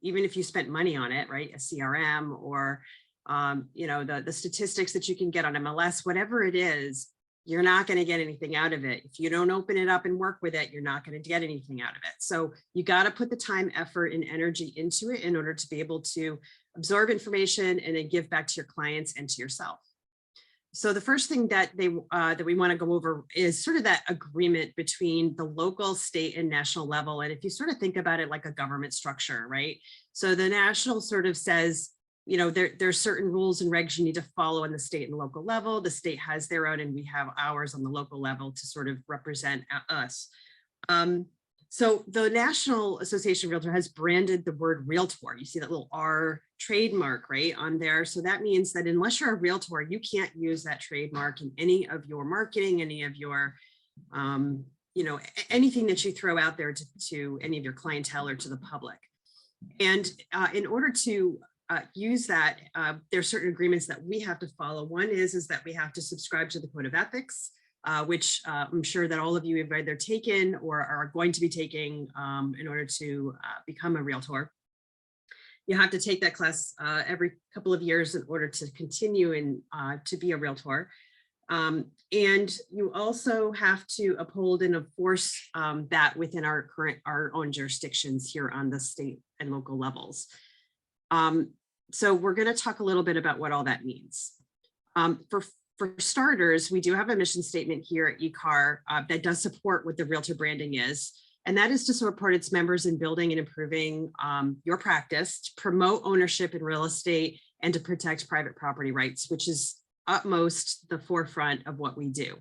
even if you spent money on it, right? A CRM or, you know, the statistics that you can get on MLS, whatever it is, you're not going to get anything out of it. If you don't open it up and work with it, you're not going to get anything out of it. So you got to put the time, effort, and energy into it in order to be able to absorb information and then give back to your clients and to yourself. So the first thing that we want to go over is sort of that agreement between the local, state, and national level. And if you sort of think about it like a government structure, right? So the national sort of says, you know, there's certain rules and regs you need to follow on the state and local level. The state has their own, and we have ours on the local level to sort of represent us. So the National Association of Realtor has branded the word realtor. You see that little R trademark right on there. So that means that unless you're a realtor, you can't use that trademark in any of your marketing, any of your, you know, anything that you throw out there to any of your clientele or to the public. And in order to use that, there are certain agreements that we have to follow. One is that we have to subscribe to the Code of Ethics, which I'm sure that all of you have either taken or are going to be taking in order to become a realtor. You have to take that class every couple of years in order to continue and to be a realtor. And you also have to uphold and enforce that within our own jurisdictions here on the state and local levels. So we're going to talk a little bit about what all that means. For starters, we do have a mission statement here at ECAR that does support what the realtor branding is, and that is to support its members in building and improving your practice, to promote ownership in real estate, and to protect private property rights, which is utmost the forefront of what we do.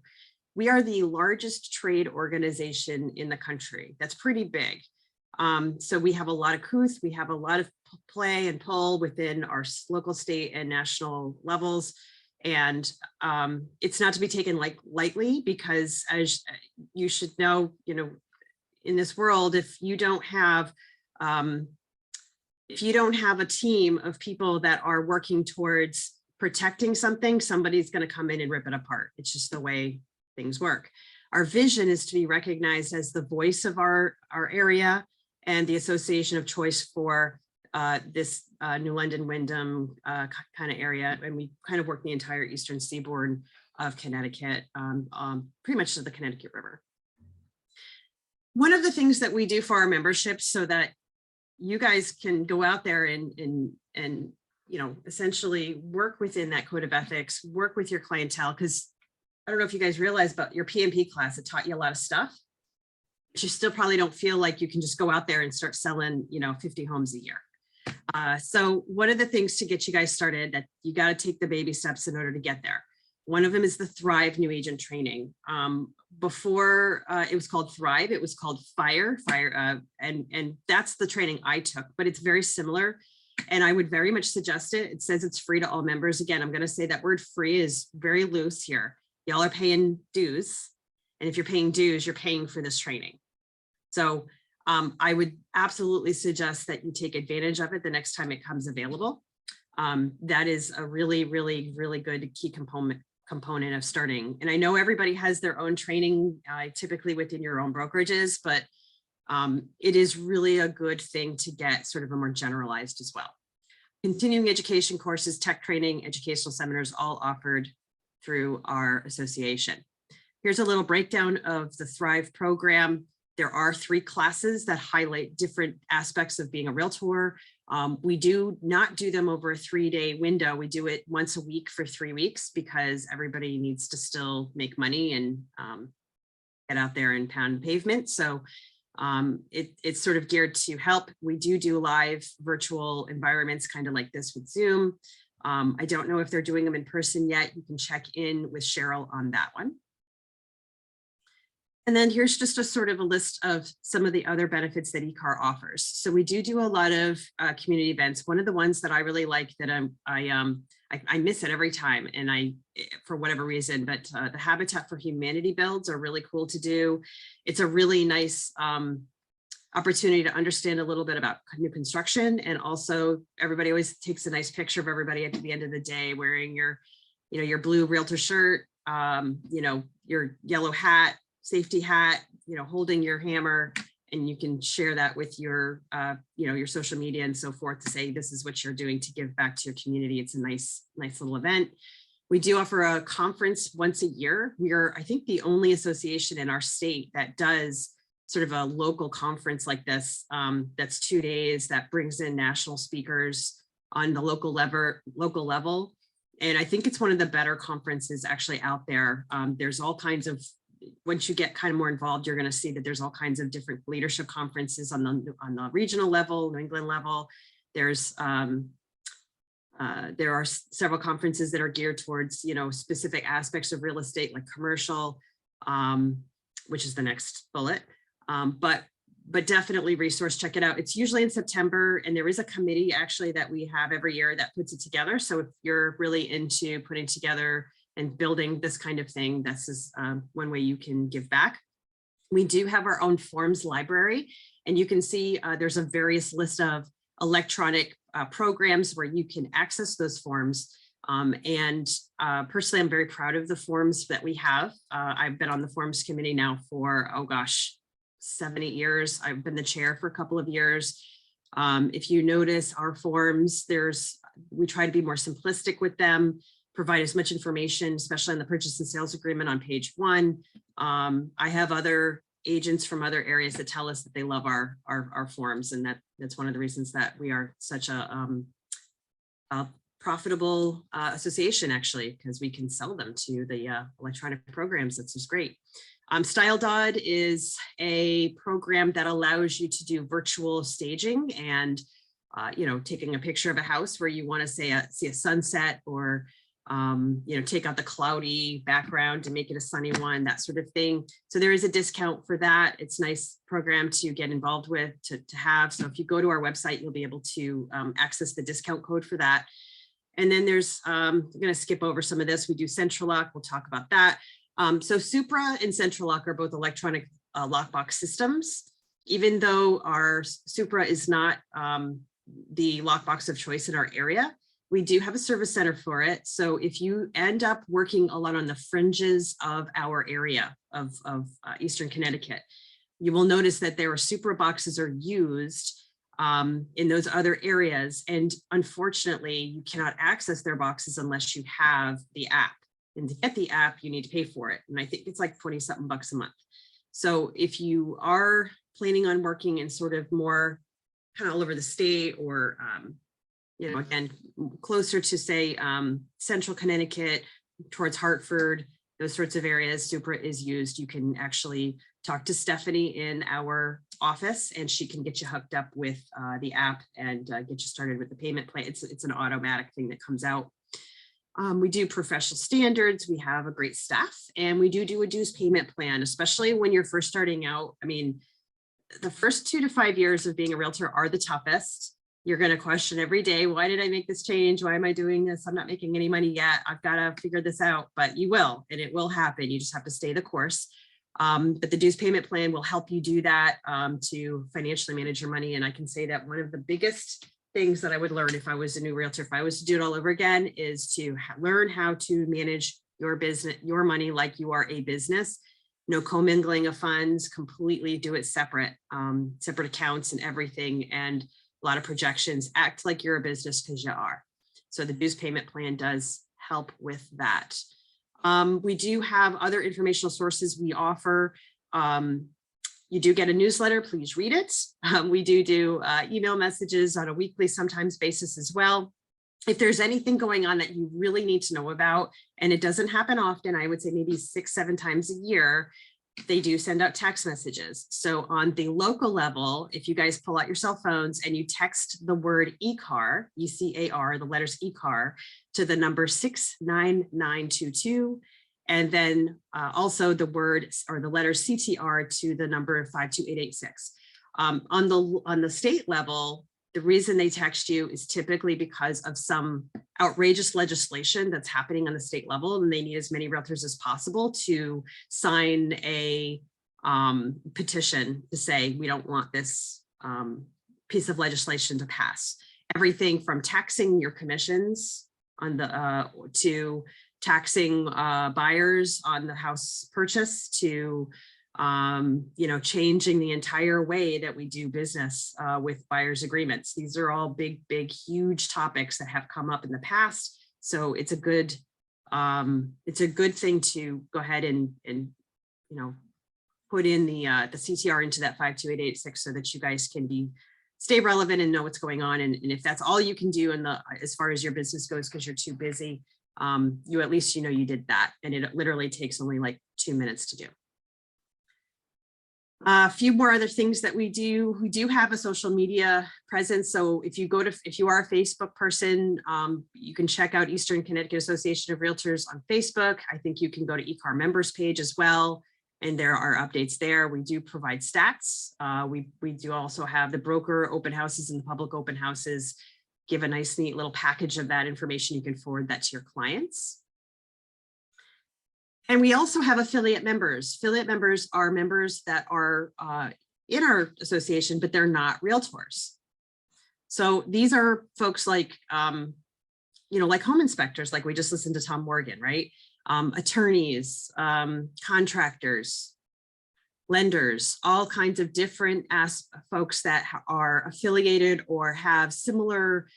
We are the largest trade organization in the country. That's pretty big. So we have a lot of couth, we have a lot of play and pull within our local, state, and national levels. And it's not to be taken lightly, because as you should know, you know, in this world, if you don't have a team of people that are working towards protecting something, somebody's going to come in and rip it apart. It's just the way things work. Our vision is to be recognized as the voice of our area and the association of choice for this New London, Wyndham kind of area. And we kind of work the entire eastern seaboard of Connecticut, pretty much to the Connecticut River. One of the things that we do for our membership so that you guys can go out there and you know, essentially work within that code of ethics, work with your clientele, because I don't know if you guys realize, but your PMP class, it taught you a lot of stuff, but you still probably don't feel like you can just go out there and start selling, you know, 50 homes a year. So one of the things to get you guys started, that you got to take the baby steps in order to get there. One of them is the Thrive New Agent Training. Before it was called Thrive, it was called Fire, and that's the training I took, but it's very similar. And I would very much suggest it. It says it's free to all members. Again, I'm going to say that word free is very loose here. Y'all are paying dues. And if you're paying dues, you're paying for this training. So I would absolutely suggest that you take advantage of it the next time it comes available. That is a really, really, really good key component of starting. And I know everybody has their own training, typically within your own brokerages, but it is really a good thing to get sort of a more generalized as well. Continuing education courses, tech training, educational seminars, all offered through our association. Here's a little breakdown of the Thrive program. There are 3 classes that highlight different aspects of being a realtor. We do not do them over a 3-day window. We do it once a week for 3 weeks because everybody needs to still make money and get out there and pound pavement. So it's sort of geared to help. We do live virtual environments, kind of like this with Zoom. I don't know if they're doing them in person yet. You can check in with Cheryl on that one. And then here's just a sort of a list of some of the other benefits that ECAR offers. So we do a lot of community events. One of the ones that I really like that I miss it every time, and for whatever reason, but the Habitat for Humanity builds are really cool to do. It's a really nice opportunity to understand a little bit about new construction, and also everybody always takes a nice picture of everybody at the end of the day wearing your blue realtor shirt, your yellow hat, safety hat, holding your hammer, and you can share that with your, your social media and so forth to say, this is what you're doing to give back to your community. It's a nice little event. We do offer a conference once a year. We are, I think, the only association in our state that does sort of a local conference like this. That's 2 days, that brings in national speakers on the local level. And I think it's one of the better conferences actually out there. There's all kinds of, once you get kind of more involved, you're going to see that there's all kinds of different leadership conferences on the regional level, New England level. There are several conferences that are geared towards, specific aspects of real estate, like commercial, which is the next bullet. But definitely resource, check it out. It's usually in September, and there is a committee actually that we have every year that puts it together. So if you're really into putting together and building this kind of thing, this is one way you can give back. We do have our own forms library, and you can see there's a various list of electronic programs where you can access those forms. Personally, I'm very proud of the forms that we have. I've been on the forms committee now for, 7, 8 years. I've been the chair for a couple of years. If you notice our forms, we try to be more simplistic with them, provide as much information, especially on the purchase and sales agreement on page 1. I have other agents from other areas that tell us that they love our forms, and that's one of the reasons that we are such a profitable association, actually, because we can sell them to the electronic programs. That's just great. StyleDod is a program that allows you to do virtual staging and taking a picture of a house where you want to see a sunset, or take out the cloudy background to make it a sunny one, that sort of thing. So there is a discount for that. It's a nice program to get involved with, to have. So if you go to our website, you'll be able to access the discount code for that. And then there's, I'm going to skip over some of this. We do Central Lock. We'll talk about that. So Supra and Central Lock are both electronic lockbox systems. Even though our Supra is not the lockbox of choice in our area, we do have a service center for it. So if you end up working a lot on the fringes of our area of Eastern Connecticut, you will notice that there are Supra boxes are used in those other areas. And unfortunately, you cannot access their boxes unless you have the app. And to get the app, you need to pay for it. And I think it's like 20-something bucks a month. So if you are planning on working in sort of more kind of all over the state, or again, closer to, say, central Connecticut towards Hartford, those sorts of areas, Supra is used. You can actually talk to Stephanie in our office, and she can get you hooked up with the app and get you started with the payment plan. It's an automatic thing that comes out. We do professional standards. We have a great staff, and we do a dues payment plan, especially when you're first starting out. I mean, the first 2 to 5 years of being a realtor are the toughest. You're going to question every day, why did I make this change? Why am I doing this? I'm not making any money yet. I've got to figure this out, but you will, and it will happen. You just have to stay the course. But the dues payment plan will help you do that to financially manage your money. And I can say that one of the biggest things that I would learn if I was a new realtor, if I was to do it all over again, is to learn how to manage your business, your money like you are a business. No commingling of funds, completely do it separate, separate accounts and everything. And a lot of projections, act like you're a business because you are. So the dues payment plan does help with that. We do have other informational sources we offer. You do get a newsletter, please read it. We do email messages on a weekly, sometimes basis as well. If there's anything going on that you really need to know about, and it doesn't happen often, I would say maybe 6, 7 times a year, they do send out text messages. So on the local level, if you guys pull out your cell phones and you text the word ECAR, E-C-A-R, the letters ECAR, to the number 69922, and then also the word or the letters CTR to the number 52886. On the state level, the reason they text you is typically because of some outrageous legislation that's happening on the state level, and they need as many realtors as possible to sign a petition to say, we don't want this piece of legislation to pass. Everything from taxing your commissions on the to taxing buyers on the house purchase, to you know, changing the entire way that we do business with buyer's agreements. These are all big, huge topics that have come up in the past. So it's a good thing to go ahead and you know, put in the CTR into that 52886 so that you guys can stay relevant and know what's going on. And if that's all you can do as far as your business goes, because you're too busy, you at least, you know, you did that. And it literally takes only like 2 minutes to do. A few more other things that we do have a social media presence. So if you are a Facebook person, you can check out Eastern Connecticut Association of Realtors on Facebook. I think you can go to eCar members page as well. And there are updates there. We do provide stats. We do also have the broker open houses and the public open houses. Give a nice, neat little package of that information. You can forward that to your clients. And we also have affiliate members. Affiliate members are members that are in our association, but they're not realtors. So these are folks like, you know, like home inspectors, like we just listened to Tom Morgan, right? Attorneys, contractors, lenders, all kinds of different folks that are affiliated or have similar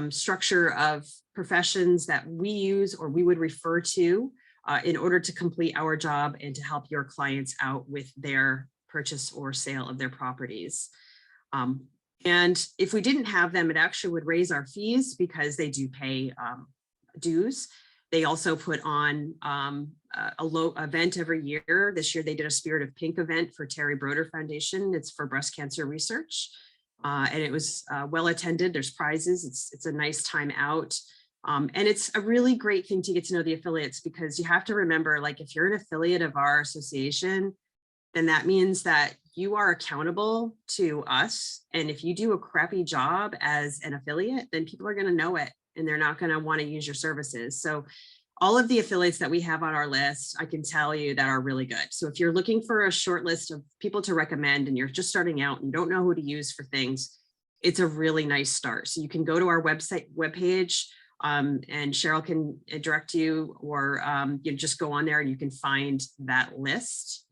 structure of professions that we use or we would refer to in order to complete our job and to help your clients out with their purchase or sale of their properties. And if we didn't have them, it actually would raise our fees because they do pay dues. They also put on a low event every year. This year they did a Spirit of Pink event for Terry Broder Foundation. It's for breast cancer research. And it was well attended. There's prizes. It's a nice time out. And it's a really great thing to get to know the affiliates, because you have to remember, like, if you're an affiliate of our association, then that means that you are accountable to us. And if you do a crappy job as an affiliate, then people are going to know it and they're not going to want to use your services. So all of the affiliates that we have on our list, I can tell you that are really good. So if you're looking for a short list of people to recommend and you're just starting out and you don't know who to use for things, it's a really nice start. So you can go to our webpage, and Cheryl can direct you, or you just go on there and you can find that list.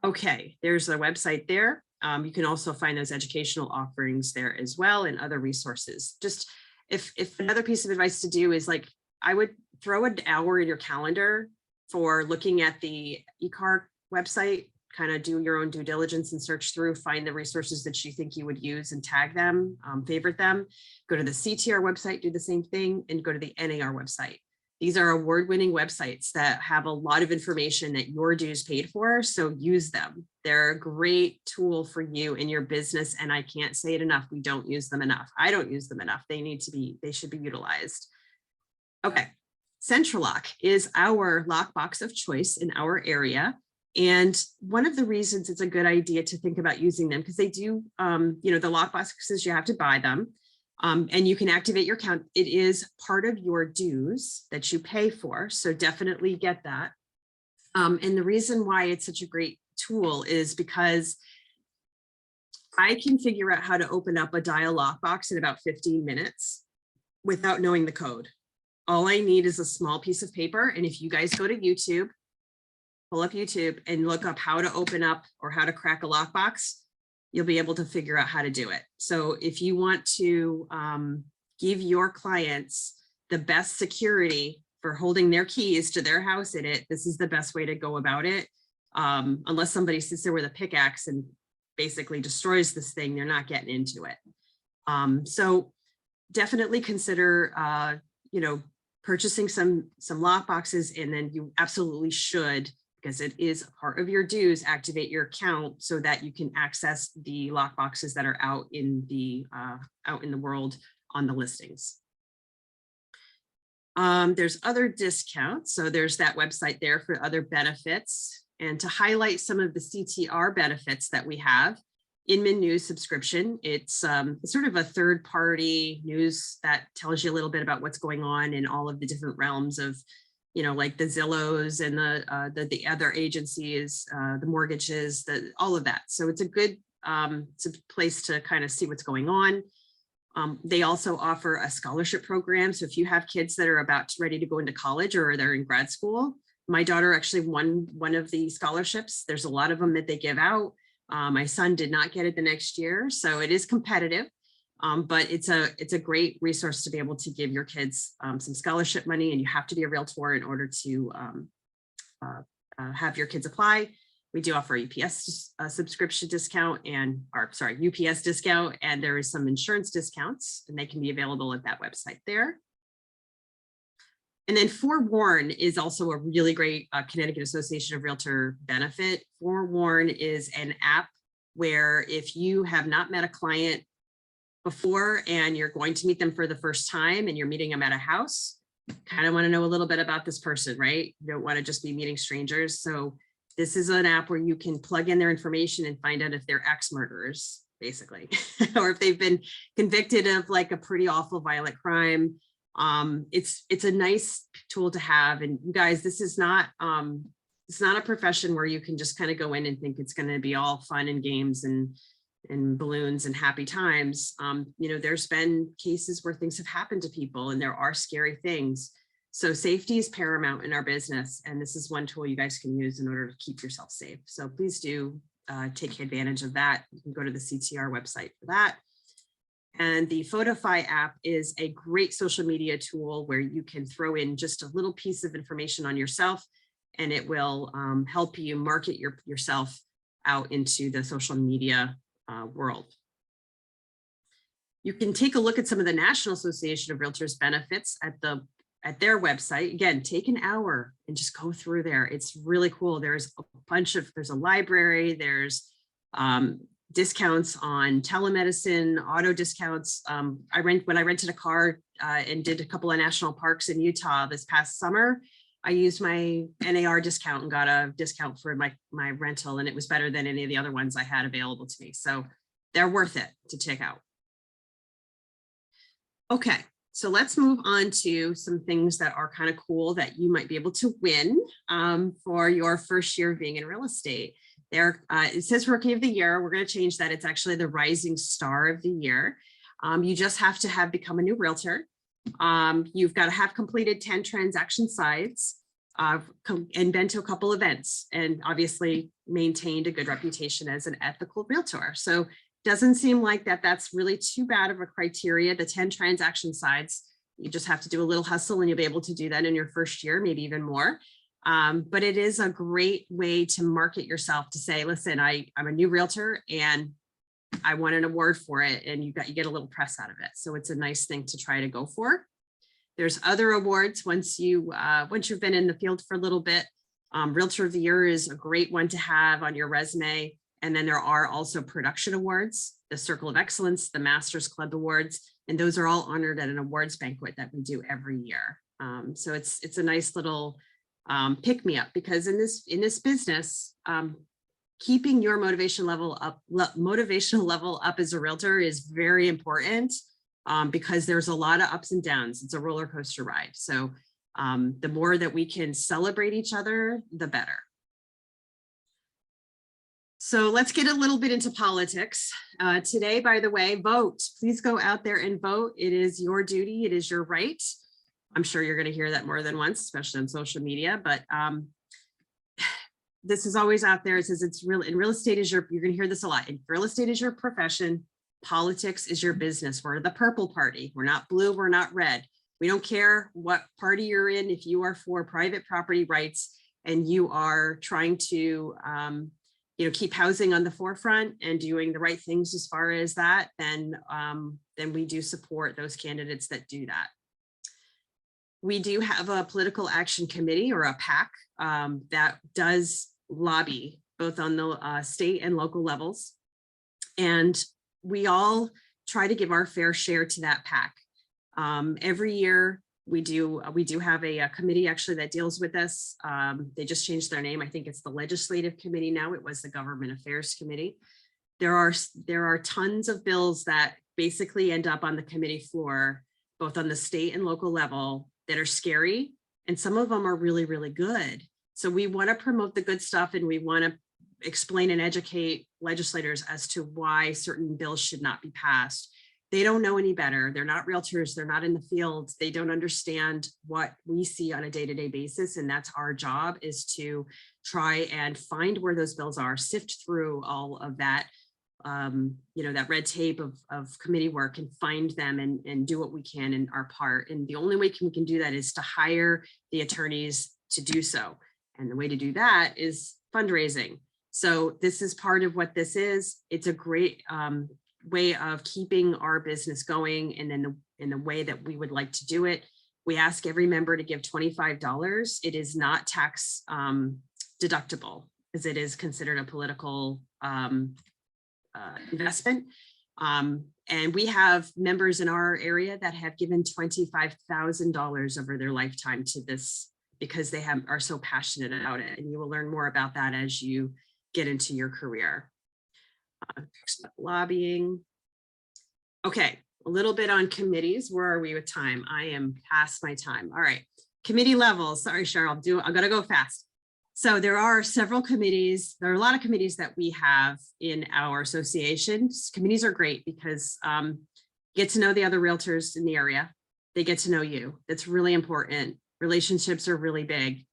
Okay, there's the website there. You can also find those educational offerings there as well and other resources. Just if another piece of advice to do is, like, I would throw an hour in your calendar for looking at the eCar website, kind of do your own due diligence and search through, find the resources that you think you would use and tag them, favorite them. Go to the CTR website, do the same thing, and go to the NAR website. These are award-winning websites that have a lot of information that your dues paid for, so use them. They're a great tool for you in your business, and I can't say it enough. We don't use them enough. I don't use them enough. They should be utilized. Okay, Central Lock is our lockbox of choice in our area. And one of the reasons it's a good idea to think about using them, because they do, you know, the lockboxes, you have to buy them. And you can activate your account. It is part of your dues that you pay for. So definitely get that. And the reason why it's such a great tool is because I can figure out how to open up a dial lockbox in about 15 minutes without knowing the code. All I need is a small piece of paper. And if you guys go to YouTube, pull up YouTube and look up how to open up or how to crack a lockbox, you'll be able to figure out how to do it. So if you want to give your clients the best security for holding their keys to their house in it, this is the best way to go about it. Unless somebody sits there with a pickaxe and basically destroys this thing, they're not getting into it. So definitely consider, you know, purchasing some lock boxes, and then you absolutely should, because it is part of your dues, activate your account so that you can access the lock boxes that are out in the world on the listings. There's other discounts. So there's that website there for other benefits. And to highlight some of the CTR benefits that we have, Inman News subscription. It's sort of a third-party news that tells you a little bit about what's going on in all of the different realms of, you know, like the Zillows and the other agencies, the mortgages, all of that. So it's a good place to kind of see what's going on. They also offer a scholarship program. So if you have kids that are ready to go into college or they're in grad school, My daughter actually won one of the scholarships. There's a lot of them that they give out. My son did not get it the next year, so it is competitive. But it's a great resource to be able to give your kids some scholarship money, and you have to be a realtor in order to have your kids apply. We do offer a UPS subscription discount UPS discount, and there is some insurance discounts, and they can be available at that website there. And then Forewarn is also a really great Connecticut Association of Realtor benefit. Forewarn is an app where if you have not met a client before and you're going to meet them for the first time and you're meeting them at a house, kind of want to know a little bit about this person, right? You don't want to just be meeting strangers. So this is an app where you can plug in their information and find out if they're ex-murderers, basically, or if they've been convicted of like a pretty awful violent crime. It's a nice tool to have. And you guys, this is not it's not a profession where you can just kind of go in and think it's going to be all fun and games and balloons and happy times. You know, there's been cases where things have happened to people and there are scary things. So safety is paramount in our business. And this is one tool you guys can use in order to keep yourself safe. So please do take advantage of that. You can go to the CTR website for that. And the Photify app is a great social media tool where you can throw in just a little piece of information on yourself, and it will help you market yourself out into the social media world. You can take a look at some of the National Association of Realtors benefits at their website. Again, take an hour and just go through there. It's really cool. There's a library, there's discounts on telemedicine, auto discounts. When I rented a car and did a couple of national parks in Utah this past summer, I used my NAR discount and got a discount for my rental, and it was better than any of the other ones I had available to me. So they're worth it to check out. Okay, so let's move on to some things that are kind of cool that you might be able to win for your first year of being in real estate. It says Rookie of the Year. We're going to change that. It's actually the Rising Star of the Year. You just have to have become a new realtor. You've got to have completed 10 transaction sides and been to a couple events, and obviously maintained a good reputation as an ethical realtor. So it doesn't seem like that's really too bad of a criteria. The 10 transaction sides, you just have to do a little hustle and you'll be able to do that in your first year, maybe even more. But it is a great way to market yourself, to say, listen, I'm a new realtor and I won an award for it, and you get a little press out of it. So it's a nice thing to try to go for. There's other awards once you've been in the field for a little bit. Realtor of the Year is a great one to have on your resume. And then there are also production awards, the Circle of Excellence, the Masters Club Awards, and those are all honored at an awards banquet that we do every year. So it's a nice little pick me up, because in this business, keeping your motivational level up as a realtor is very important, because there's a lot of ups and downs. It's a roller coaster ride. So the more that we can celebrate each other, the better. So let's get a little bit into politics. Today, by the way, vote. Please go out there and vote. It is your duty. It is your right. I'm sure you're going to hear that more than once, especially on social media, but this is always out there. It says it's real. In real estate you're going to hear this a lot. In real estate is your profession. Politics is your business. We're the purple party. We're not blue. We're not red. We don't care what party you're in. If you are for private property rights and you are trying to keep housing on the forefront and doing the right things as far as that, then we do support those candidates that do that. We do have a political action committee, or a PAC, that does lobby both on the state and local levels. And we all try to give our fair share to that PAC. Every year we do have a committee actually that deals with this. They just changed their name. I think it's the Legislative Committee now. It was the Government Affairs Committee. There are tons of bills that basically end up on the committee floor, both on the state and local level, that are scary, and some of them are really, really good. So we want to promote the good stuff, and we want to explain and educate legislators as to why certain bills should not be passed. they don't know any better. They're not realtors. They're not in the field. They don't understand what we see on a day-to-day basis. And that's our job, is to try and find where those bills are, sift through all of that, that red tape of committee work, and find them and do what we can in our part. And the only way we can do that is to hire the attorneys to do so. And the way to do that is fundraising. So this is part of what this is. It's a great way of keeping our business going, and then in the way that we would like to do it. We ask every member to give $25. It is not tax deductible, as it is considered a political investment. And we have members in our area that have given $25,000 over their lifetime to this, because they are so passionate about it. And you will learn more about that as you get into your career. Lobbying. Okay, a little bit on committees. Where are we with time? I am past my time. All right, committee levels. Sorry, Cheryl, I'm gonna go fast. So there are several committees. There are a lot of committees that we have in our association. Committees are great because get to know the other realtors in the area. They get to know you. That's really important. Relationships are really big.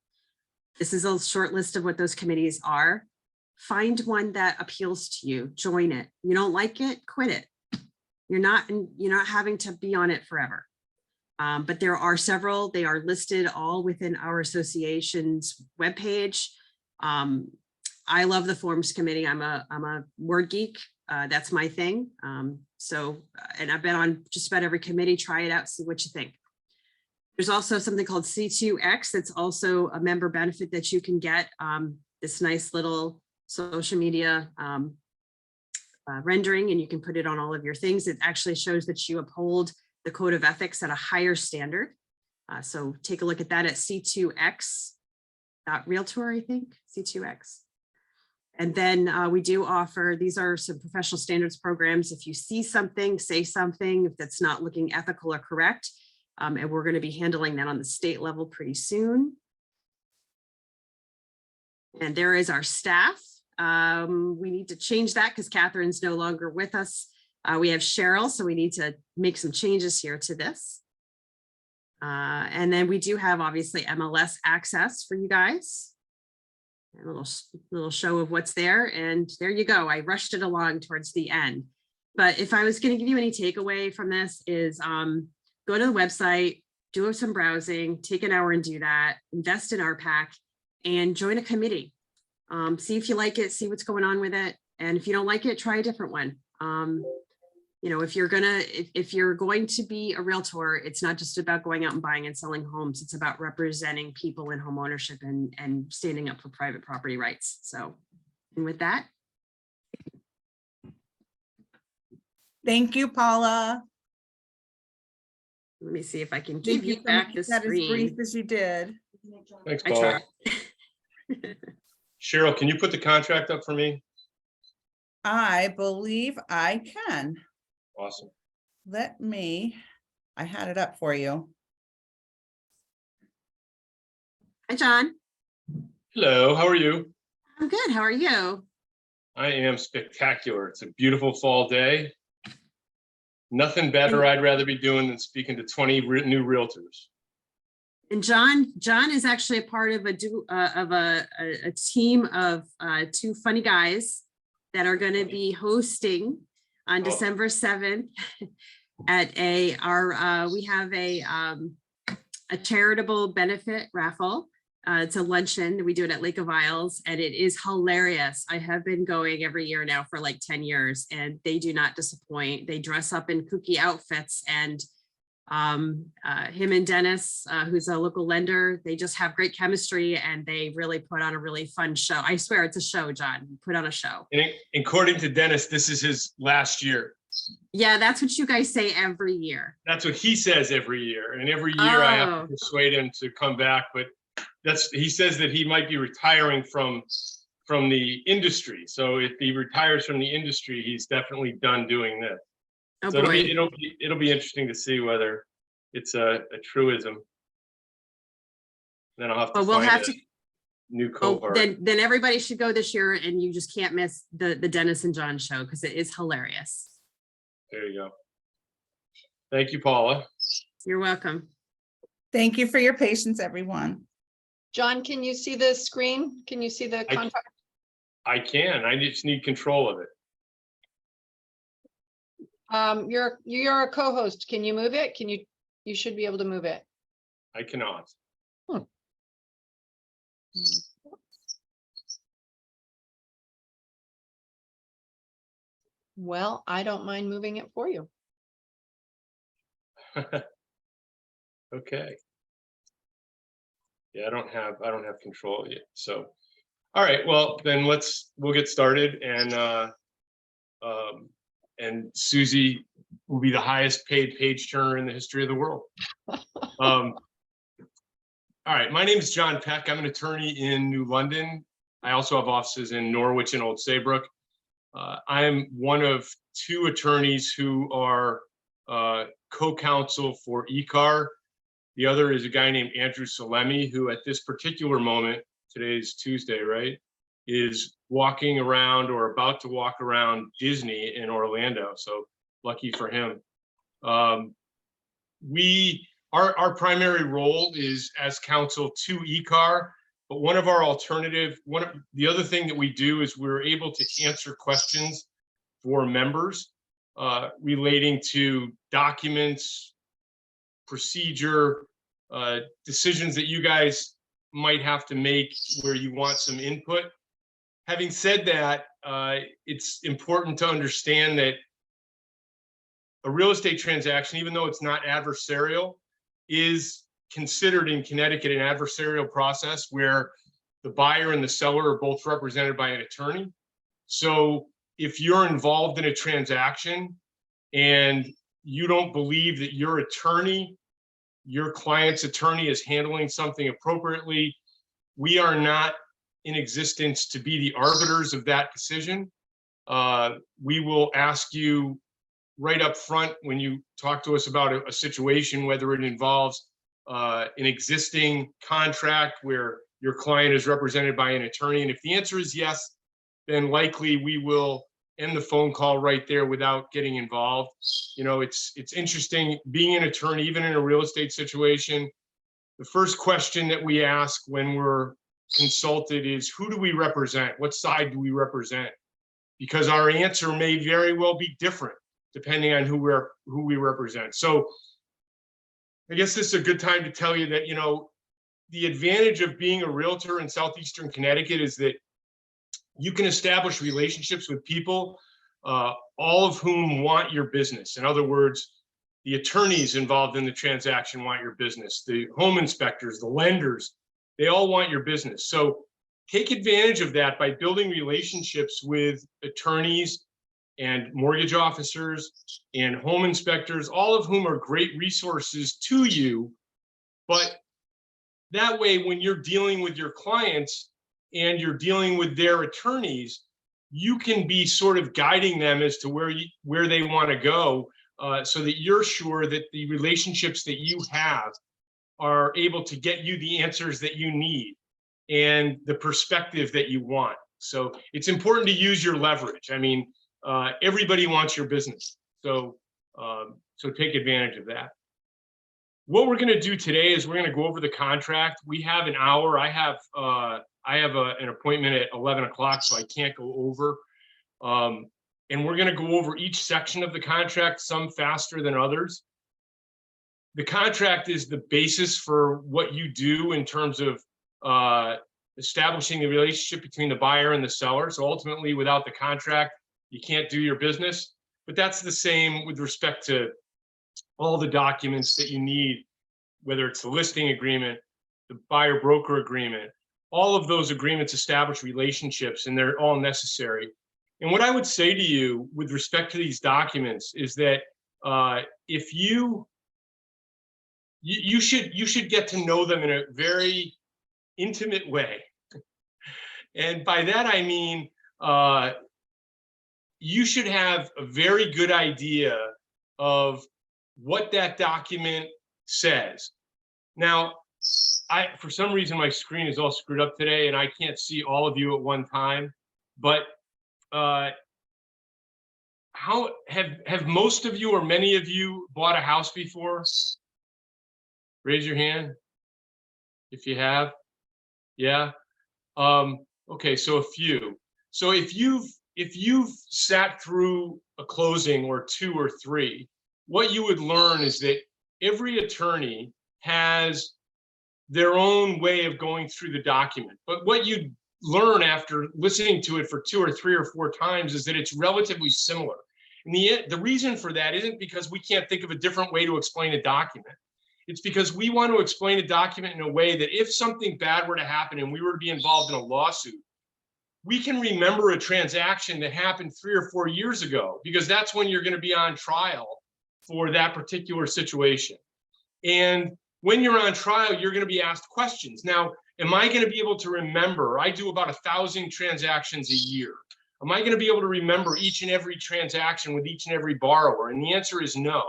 This is a short list of what those committees are. Find one that appeals to you, join it. You don't like it, quit it. You're not having to be on it forever. But there are several. They are listed all within our association's webpage. I love the forms committee. I'm a word geek. That's my thing. And I've been on just about every committee. Try it out, see what you think. There's also something called C2X. That's also a member benefit that you can get. This nice little social media rendering, and you can put it on all of your things. It actually shows that you uphold the code of ethics at a higher standard. So take a look at that at c2x.realtor, I think, C2X. And then we do offer, these are some professional standards programs. If you see something, say something, if that's not looking ethical or correct, and we're going to be handling that on the state level pretty soon. And there is our staff. We need to change that because Catherine's no longer with us. We have Cheryl, so we need to make some changes here to this. And then we do have obviously MLS access for you guys. A little show of what's there, and there you go. I rushed it along towards the end. But if I was going to give you any takeaway from this is go to the website, do some browsing, take an hour and do that, invest in our pack, and join a committee. See if you like it, see what's going on with it. And if you don't like it, try a different one. If you're going to be a realtor, it's not just about going out and buying and selling homes. It's about representing people in home ownership and standing up for private property rights. So, and with that. Thank you, Paula. Let me see if I can give you back the screen. That as brief as you did. Thanks, Paula. Cheryl, can you put the contract up for me? I believe I can. Awesome. I had it up for you. Hi, John. Hello, how are you? I'm good. How are you? I am spectacular. It's a beautiful fall day. Nothing better I'd rather be doing than speaking to 20 new realtors. And John is actually a part of a team of two funny guys that are going to be hosting on December 7th at we have a charitable benefit raffle. It's a luncheon. We do it at Lake of Isles, and it is hilarious. I have been going every year now for like 10 years, and they do not disappoint. They dress up in kooky outfits, and him and Dennis, who's a local lender, they just have great chemistry, and they really put on a really fun show. I swear it's a show, John. Put on a show. And according to Dennis, this is his last year. Yeah, that's what you guys say every year. That's what he says every year. And every year I have to persuade him to come back. But he says that he might be retiring from the industry. So if he retires from the industry, he's definitely done doing this. Oh, so boy. it'll be interesting to see whether it's a truism. Then I'll have to find a new cohort. Then everybody should go this year, and you just can't miss the Dennis and John show because it is hilarious. There you go. Thank you, Paula. You're welcome. Thank you for your patience, everyone. John, can you see the screen? Can you see the I- contract? I can. I just need control of it. You're a co-host. Can you move it? You should be able to move it. I cannot. Well, I don't mind moving it for you. Okay. Yeah, I don't have control yet. So, all right, well, then we'll get started, and Susie will be the highest paid page turner in the history of the world. All right, my name is John Peck. I'm an attorney in New London. I also have offices in Norwich and Old Saybrook. I'm one of two attorneys who are co-counsel for ECAR. The other is a guy named Andrew Salemi, who at this particular moment, today's Tuesday, right, is walking around or about to walk around Disney in Orlando. So lucky for him. Our primary role is as counsel to ECAR, but the other thing that we do is we're able to answer questions for members relating to documents, procedure, decisions that you guys might have to make where you want some input. Having said that, it's important to understand that a real estate transaction, even though it's not adversarial, is considered in Connecticut an adversarial process where the buyer and the seller are both represented by an attorney. So if you're involved in a transaction and you don't believe that your client's attorney is handling something appropriately, we are not in existence to be the arbiters of that decision. We will ask you right up front when you talk to us about a situation, whether it involves an existing contract where your client is represented by an attorney. And if the answer is yes, then likely we will end the phone call right there without getting involved. You know, it's interesting being an attorney, even in a real estate situation. The first question that we ask when we're consulted is, who do we represent? What side do we represent? Because our answer may very well be different depending on who we represent. So I guess this is a good time to tell you that, you know, the advantage of being a realtor in Southeastern Connecticut is that you can establish relationships with people, all of whom want your business. In other words, the attorneys involved in the transaction want your business. The home inspectors, the lenders, they all want your business. So take advantage of that by building relationships with attorneys and mortgage officers and home inspectors, all of whom are great resources to you. But that way, when you're dealing with your clients and you're dealing with their attorneys, you can be sort of guiding them as to where they want to go, so that you're sure that the relationships that you have are able to get you the answers that you need and the perspective that you want. So it's important to use your leverage. I mean, everybody wants your business. So take advantage of that. What we're going to do today is we're going to go over the contract. We have an hour. I have an appointment at 11 o'clock, so I can't go over. And we're going to go over each section of the contract, some faster than others. The contract is the basis for what you do in terms of establishing the relationship between the buyer and the seller. So ultimately, without the contract, you can't do your business. But that's the same with respect to all the documents that you need, whether it's the listing agreement, the buyer broker agreement. All of those agreements establish relationships, and they're all necessary. And what I would say to you with respect to these documents is that if you should get to know them in a very intimate way. And by that, I mean, you should have a very good idea of what that document says. Now, for some reason, my screen is all screwed up today and I can't see all of you at one time, but how how have most of you or many of you bought a house before? Raise your hand if you have. Yeah. Okay, so a few. So if you've sat through a closing or two or three, what you would learn is that every attorney has their own way of going through the document. But what you learn after listening to it for 2 or 3 or 4 times is that it's relatively similar. And the reason for that isn't because we can't think of a different way to explain a document. It's because we want to explain a document in a way that if something bad were to happen and we were to be involved in a lawsuit, we can remember a transaction that happened 3 or 4 years ago, because that's when you're going to be on trial for that particular situation. And when you're on trial, you're going to be asked questions. Now, am I going to be able to remember? I do about 1,000 transactions a year. Am I going to be able to remember each and every transaction with each and every borrower? And the answer is no.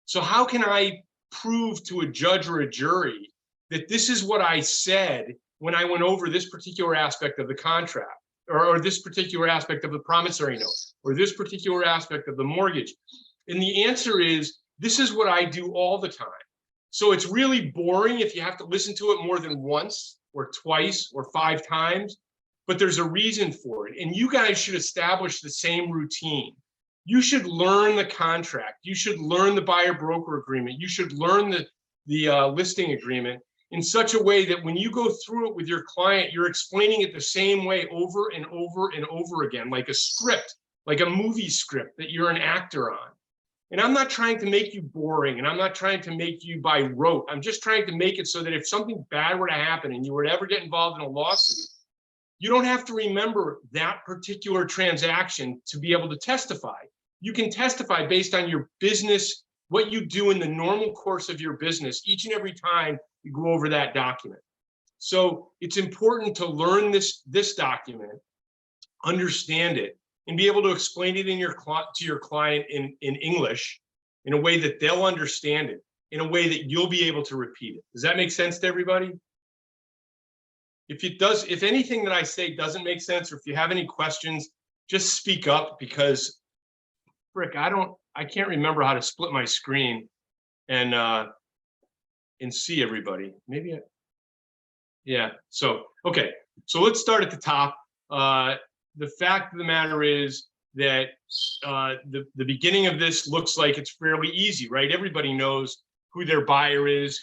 So how can I prove to a judge or a jury that this is what I said when I went over this particular aspect of the contract, or this particular aspect of the promissory note, or this particular aspect of the mortgage? And the answer is, this is what I do all the time. So it's really boring if you have to listen to it more than once or twice or 5 times, but there's a reason for it. And you guys should establish the same routine. You should learn the contract. You should learn the buyer broker agreement. You should learn the listing agreement in such a way that when you go through it with your client, you're explaining it the same way over and over and over again, like a script, like a movie script that you're an actor on. And I'm not trying to make you boring, and I'm not trying to make you by rote. I'm just trying to make it so that if something bad were to happen and you were to ever get involved in a lawsuit, you don't have to remember that particular transaction to be able to testify. You can testify based on your business, what you do in the normal course of your business each and every time you go over that document. So it's important to learn this document, understand it, and be able to explain it to your client in English in a way that they'll understand it, in a way that you'll be able to repeat it. Does that make sense to everybody? If it does, if anything that I say doesn't make sense, or if you have any questions, just speak up, because frick, I can't remember how to split my screen and see everybody. Maybe yeah. So, okay. So let's start at the top. The fact of the matter is that the beginning of this looks like it's fairly easy, right? Everybody knows who their buyer is,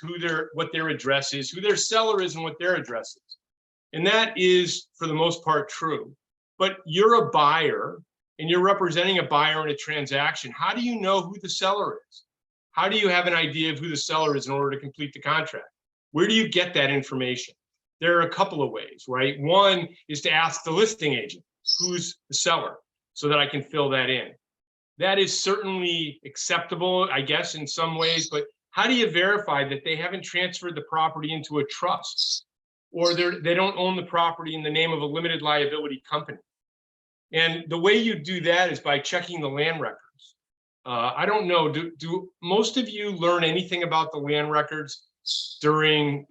what their address is, who their seller is, and what their address is. And that is, for the most part, true. But you're a buyer and you're representing a buyer in a transaction. How do you know who the seller is? How do you have an idea of who the seller is in order to complete the contract? Where do you get that information? There are a couple of ways, right? One is to ask the listing agent, who's the seller, so that I can fill that in. That is certainly acceptable, I guess, in some ways, but how do you verify that they haven't transferred the property into a trust, or they don't own the property in the name of a limited liability company? And the way you do that is by checking the land records. I don't know, do most of you learn anything about the land records during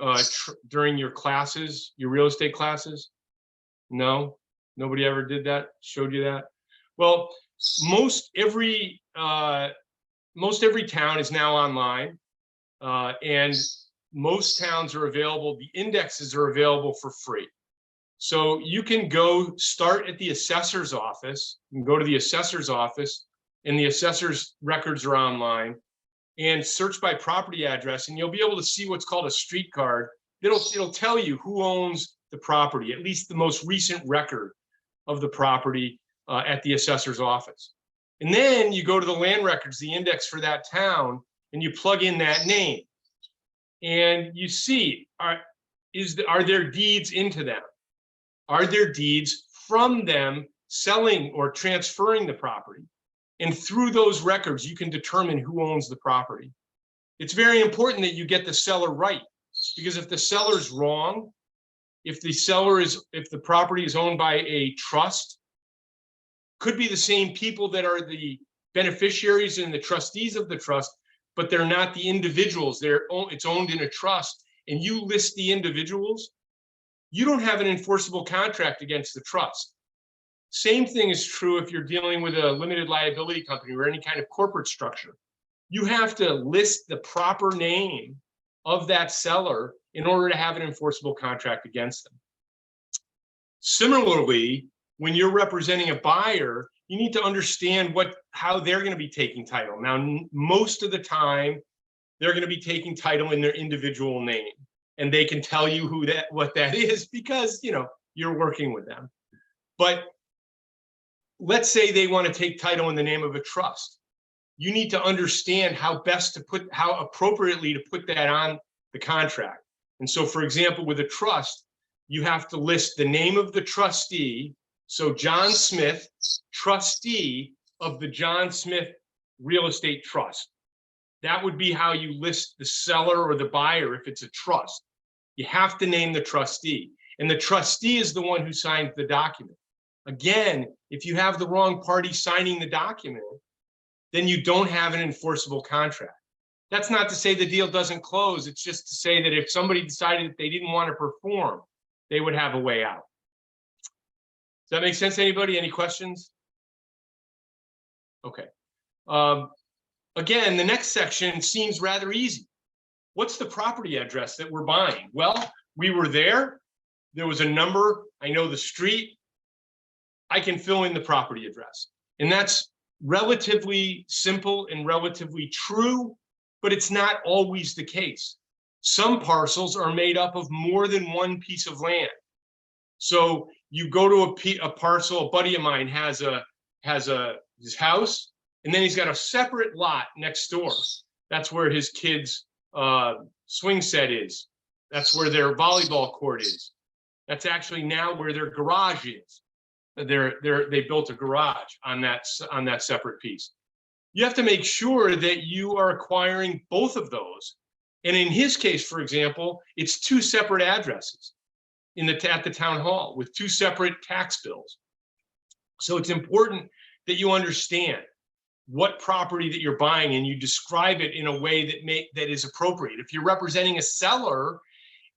your classes, your real estate classes? No, nobody ever did that, showed you that? Well, most every town is now online, and most towns are available. The indexes are available for free. So you can go start at the assessor's office, and go to the assessor's office, and the assessor's records are online, and search by property address, and you'll be able to see what's called a street card. It'll tell you who owns the property, at least the most recent record of the property at the assessor's office. And then you go to the land records, the index for that town, and you plug in that name, and you see, are there deeds into them? Are there deeds from them selling or transferring the property? And through those records, you can determine who owns the property. It's very important that you get the seller right, because if the seller's wrong, if the property is owned by a trust, could be the same people that are the beneficiaries and the trustees of the trust, but they're not the individuals. It's owned in a trust, and you list the individuals, you don't have an enforceable contract against the trust. Same thing is true if you're dealing with a limited liability company or any kind of corporate structure. You have to list the proper name of that seller in order to have an enforceable contract against them. Similarly, when you're representing a buyer, you need to understand how they're going to be taking title. Now, most of the time, they're going to be taking title in their individual name, and they can tell you what that is because, you know, you're working with them. But let's say they want to take title in the name of a trust. You need to understand how appropriately to put that on the contract. And so, for example, with a trust, you have to list the name of the trustee. So John Smith, trustee of the John Smith Real Estate Trust. That would be how you list the seller or the buyer if it's a trust. You have to name the trustee. And the trustee is the one who signs the document. Again, if you have the wrong party signing the document, then you don't have an enforceable contract. That's not to say the deal doesn't close. It's just to say that if somebody decided that they didn't want to perform, they would have a way out. Does that make sense to anybody? Any questions? Okay. Again, the next section seems rather easy. What's the property address that we're buying? Well, we were there. There was a number. I know the street. I can fill in the property address. And that's relatively simple and relatively true, but it's not always the case. Some parcels are made up of more than one piece of land. So you go to a parcel, a buddy of mine has his house, and then he's got a separate lot next door. That's where his kids' swing set is. That's where their volleyball court is. That's actually now where their garage is. They built a garage on that separate piece. You have to make sure that you are acquiring both of those. And in his case, for example, it's two separate addresses at the town hall with two separate tax bills. So it's important that you understand what property that you're buying and you describe it in a way that is appropriate. If you're representing a seller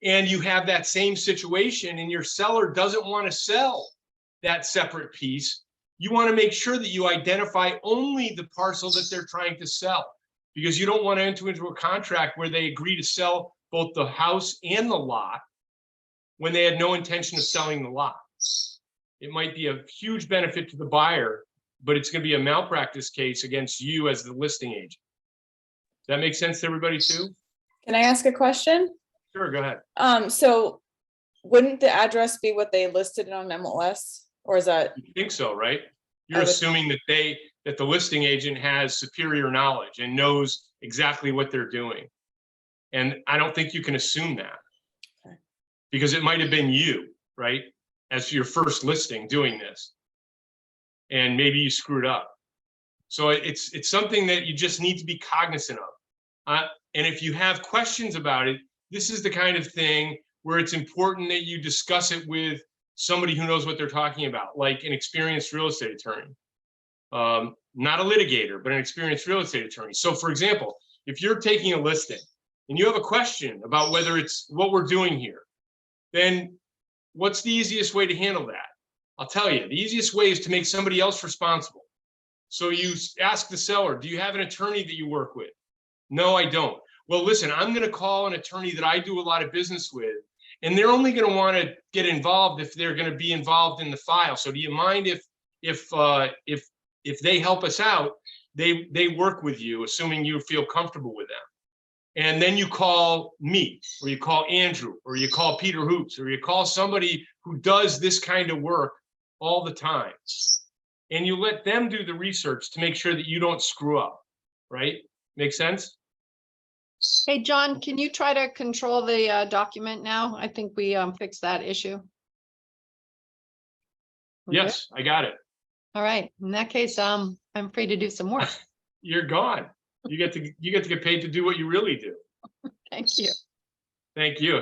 and you have that same situation and your seller doesn't want to sell that separate piece, you want to make sure that you identify only the parcel that they're trying to sell, because you don't want to enter into a contract where they agree to sell both the house and the lot when they had no intention of selling the lot. It might be a huge benefit to the buyer, but it's going to be a malpractice case against you as the listing agent. Does that make sense to everybody too? Can I ask a question? Sure, go ahead. So wouldn't the address be what they listed on MLS, or is that? You think so, right? You're assuming that the listing agent has superior knowledge and knows exactly what they're doing. And I don't think you can assume that. Okay. Because it might have been you, right? As your first listing doing this. And maybe you screwed up. So it's something that you just need to be cognizant of. And if you have questions about it, this is the kind of thing where it's important that you discuss it with somebody who knows what they're talking about, like an experienced real estate attorney. Not a litigator, but an experienced real estate attorney. So for example, if you're taking a listing and you have a question about whether it's what we're doing here, then what's the easiest way to handle that? I'll tell you, the easiest way is to make somebody else responsible. So you ask the seller, do you have an attorney that you work with? No, I don't. Well, listen, I'm going to call an attorney that I do a lot of business with, and they're only going to want to get involved if they're going to be involved in the file. So do you mind if they help us out, they work with you, assuming you feel comfortable with them. And then you call me, or you call Andrew, or you call Peter Hoops, or you call somebody who does this kind of work all the time. And you let them do the research to make sure that you don't screw up, right? Make sense? Hey, John, can you try to control the document now? I think we fixed that issue. Yes, I got it. All right. In that case, I'm free to do some work. You're gone. You get to get paid to do what you really do. Thank you. Thank you.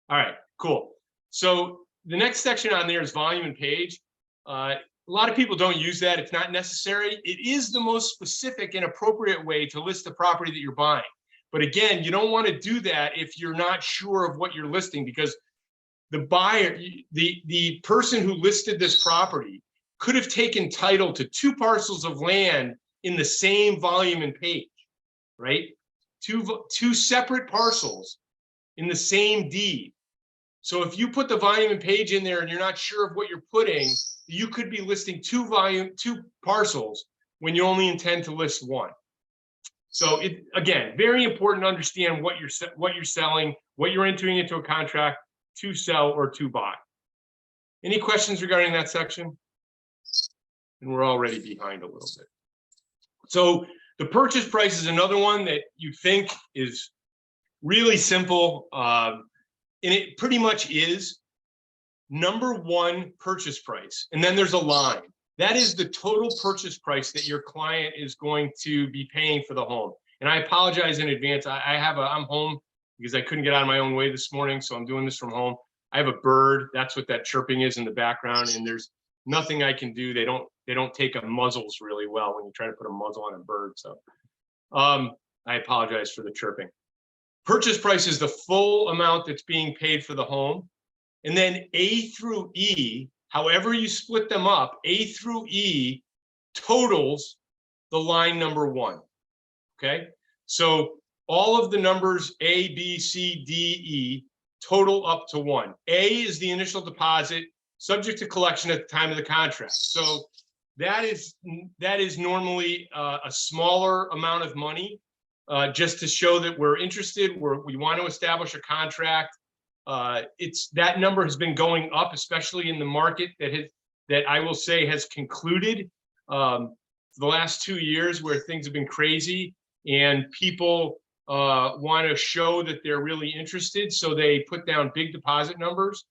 All right, cool. So the next section on there is volume and page. A lot of people don't use that. It's not necessary. It is the most specific and appropriate way to list the property that you're buying. But again, you don't want to do that if you're not sure of what you're listing, because the buyer, the person who listed this property could have taken title to 2 parcels of land in the same volume and page, right? Two separate parcels in the same deed. So if you put the volume and page in there and you're not sure of what you're putting, you could be listing 2 parcels when you only intend to list 1. So again, very important to understand what you're selling, what you're entering into a contract to sell or to buy. Any questions regarding that section? And we're already behind a little bit. So the purchase price is another one that you think is really simple. And it pretty much is number 1 purchase price. And then there's a line. That is the total purchase price that your client is going to be paying for the home. And I apologize in advance. I'm home because I couldn't get out of my own way this morning. So I'm doing this from home. I have a bird. That's what that chirping is in the background. And there's nothing I can do. They don't take a muzzles really well when you try to put a muzzle on a bird. So I apologize for the chirping. Purchase price is the full amount that's being paid for the home. And then A through E, however you split them up, A through E totals the line number 1, okay? So all of the numbers A, B, C, D, E total up to 1. A is the initial deposit subject to collection at the time of the contract. So that is normally a smaller amount of money just to show that we're interested, we want to establish a contract. That number has been going up, especially in the market that I will say has concluded the last 2 years where things have been crazy and people want to show that they're really interested. So they put down big deposit numbers.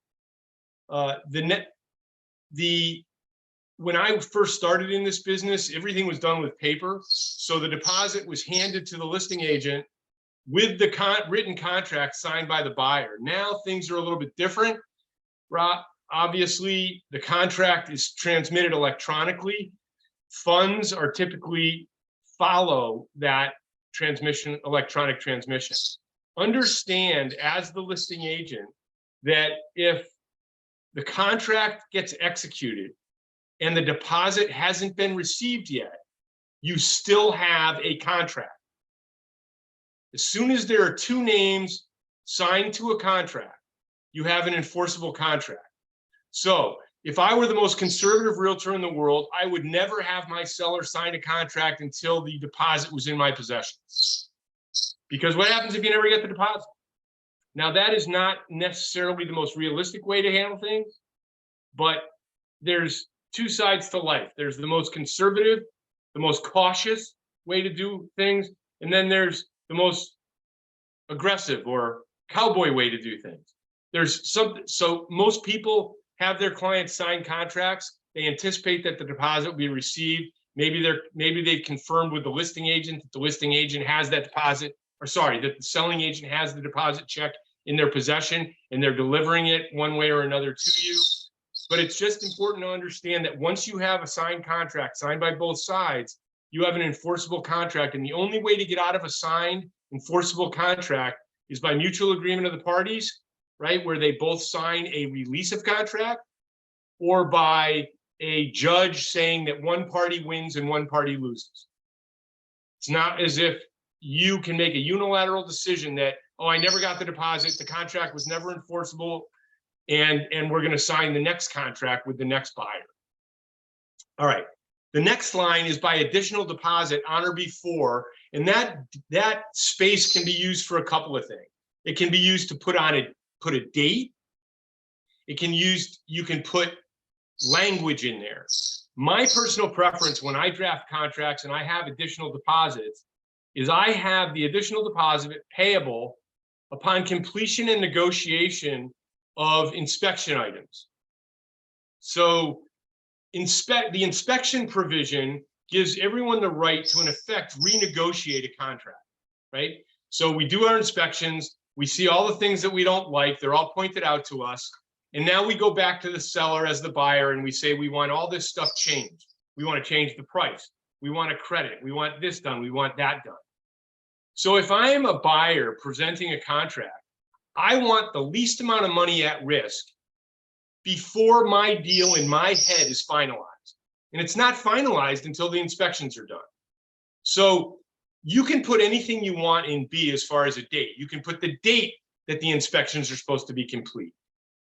When I first started in this business, everything was done with paper. So the deposit was handed to the listing agent with the written contract signed by the buyer. Now things are a little bit different. Obviously, the contract is transmitted electronically. Funds are typically follow that transmission, electronic transmission. Understand as the listing agent that if the contract gets executed and the deposit hasn't been received yet, you still have a contract. As soon as there are 2 names signed to a contract, you have an enforceable contract. So if I were the most conservative realtor in the world, I would never have my seller sign a contract until the deposit was in my possession. Because what happens if you never get the deposit? Now, that is not necessarily the most realistic way to handle things, but there's 2 sides to life. There's the most conservative, the most cautious way to do things, and then there's the most aggressive or cowboy way to do things. So most people have their clients sign contracts. They anticipate that the deposit will be received. Maybe they've confirmed with the listing agent that the listing agent has that deposit, or sorry, that the selling agent has the deposit check in their possession and they're delivering it one way or another to you. But it's just important to understand that once you have a signed contract signed by both sides, you have an enforceable contract. And the only way to get out of a signed enforceable contract is by mutual agreement of the parties, right? Where they both sign a release of contract, or by a judge saying that one party wins and one party loses. It's not as if you can make a unilateral decision that, oh, I never got the deposit, the contract was never enforceable, and we're going to sign the next contract with the next buyer. All right. The next line is by additional deposit on or before, and that space can be used for a couple of things. It can be used to put a date. You can put language in there. My personal preference when I draft contracts and I have additional deposits is I have the additional deposit payable upon completion and negotiation of inspection items. So the inspection provision gives everyone the right to, in effect, renegotiate a contract, right? So we do our inspections, we see all the things that we don't like, they're all pointed out to us. And now we go back to the seller as the buyer and we say, we want all this stuff changed. We want to change the price. We want a credit. We want this done. We want that done. So if I am a buyer presenting a contract, I want the least amount of money at risk before my deal in my head is finalized. and it's not finalized until the inspections are done. So you can put anything you want in B as far as a date. You can put the date that the inspections are supposed to be complete.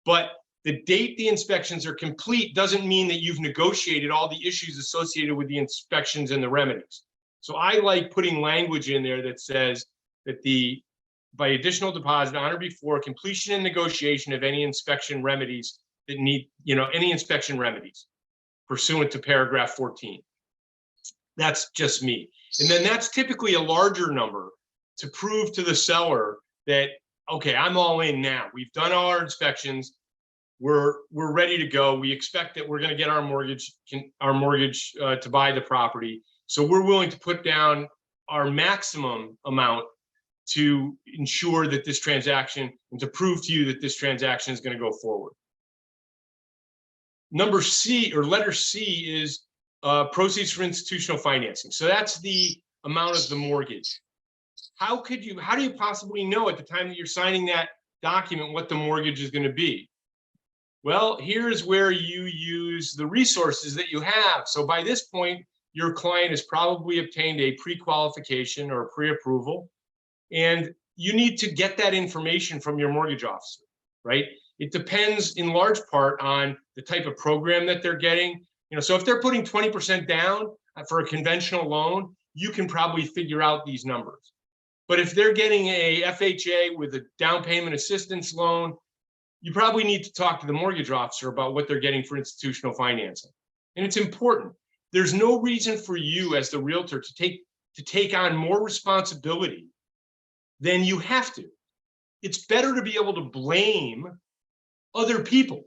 But the date the inspections are complete doesn't mean that you've negotiated all the issues associated with the inspections and the remedies. So I like putting language in there that says that by additional deposit on or before completion and negotiation of any inspection remedies that need, any inspection remedies pursuant to paragraph 14. That's just me. And then that's typically a larger number to prove to the seller that, okay, I'm all in now. We've done all our inspections. We're ready to go. We expect that we're going to get our mortgage to buy the property. So we're willing to put down our maximum amount to ensure that this transaction, and to prove to you that this transaction is going to go forward. Number C, or letter C, is proceeds for institutional financing. So that's the amount of the mortgage. How do you possibly know at the time that you're signing that document what the mortgage is going to be? Well, here's where you use the resources that you have. So by this point, your client has probably obtained a pre-qualification or a pre-approval, and you need to get that information from your mortgage officer, right? It depends in large part on the type of program that they're getting. So if they're putting 20% down for a conventional loan, you can probably figure out these numbers. But if they're getting a FHA with a down payment assistance loan, you probably need to talk to the mortgage officer about what they're getting for institutional financing. And it's important. There's no reason for you as the realtor to take on more responsibility than you have to. It's better to be able to blame other people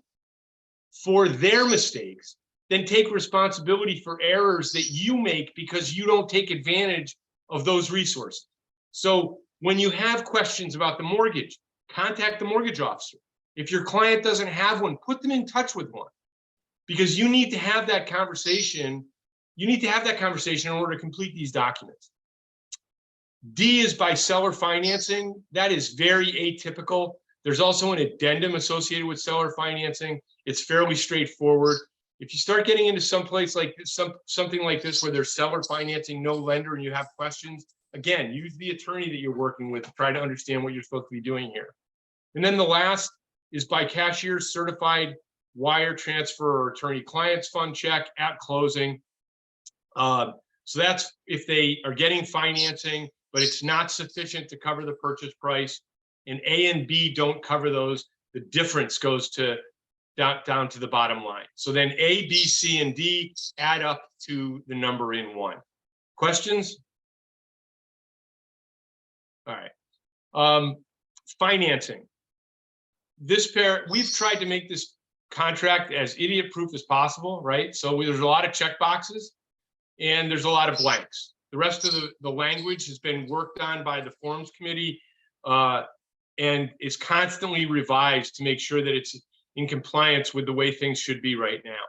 for their mistakes than take responsibility for errors that you make because you don't take advantage of those resources. So when you have questions about the mortgage, contact the mortgage officer. If your client doesn't have one, put them in touch with one, because you need to have that conversation. You need to have that conversation in order to complete these documents. D is by seller financing. That is very atypical. There's also an addendum associated with seller financing. It's fairly straightforward. If you start getting into someplace like this, something like this where there's seller financing, no lender, and you have questions, again, use the attorney that you're working with to try to understand what you're supposed to be doing here. And then the last is by cashier's certified wire transfer or attorney-client's fund check at closing. So that's if they are getting financing, but it's not sufficient to cover the purchase price, and A and B don't cover those, the difference goes to down to the bottom line. So then A, B, C, and D add up to the number in 1. Questions? All right. Financing. We've tried to make this contract as idiot-proof as possible, right? So there's a lot of check boxes and there's a lot of blanks. The rest of the language has been worked on by the forms committee and is constantly revised to make sure that it's in compliance with the way things should be right now.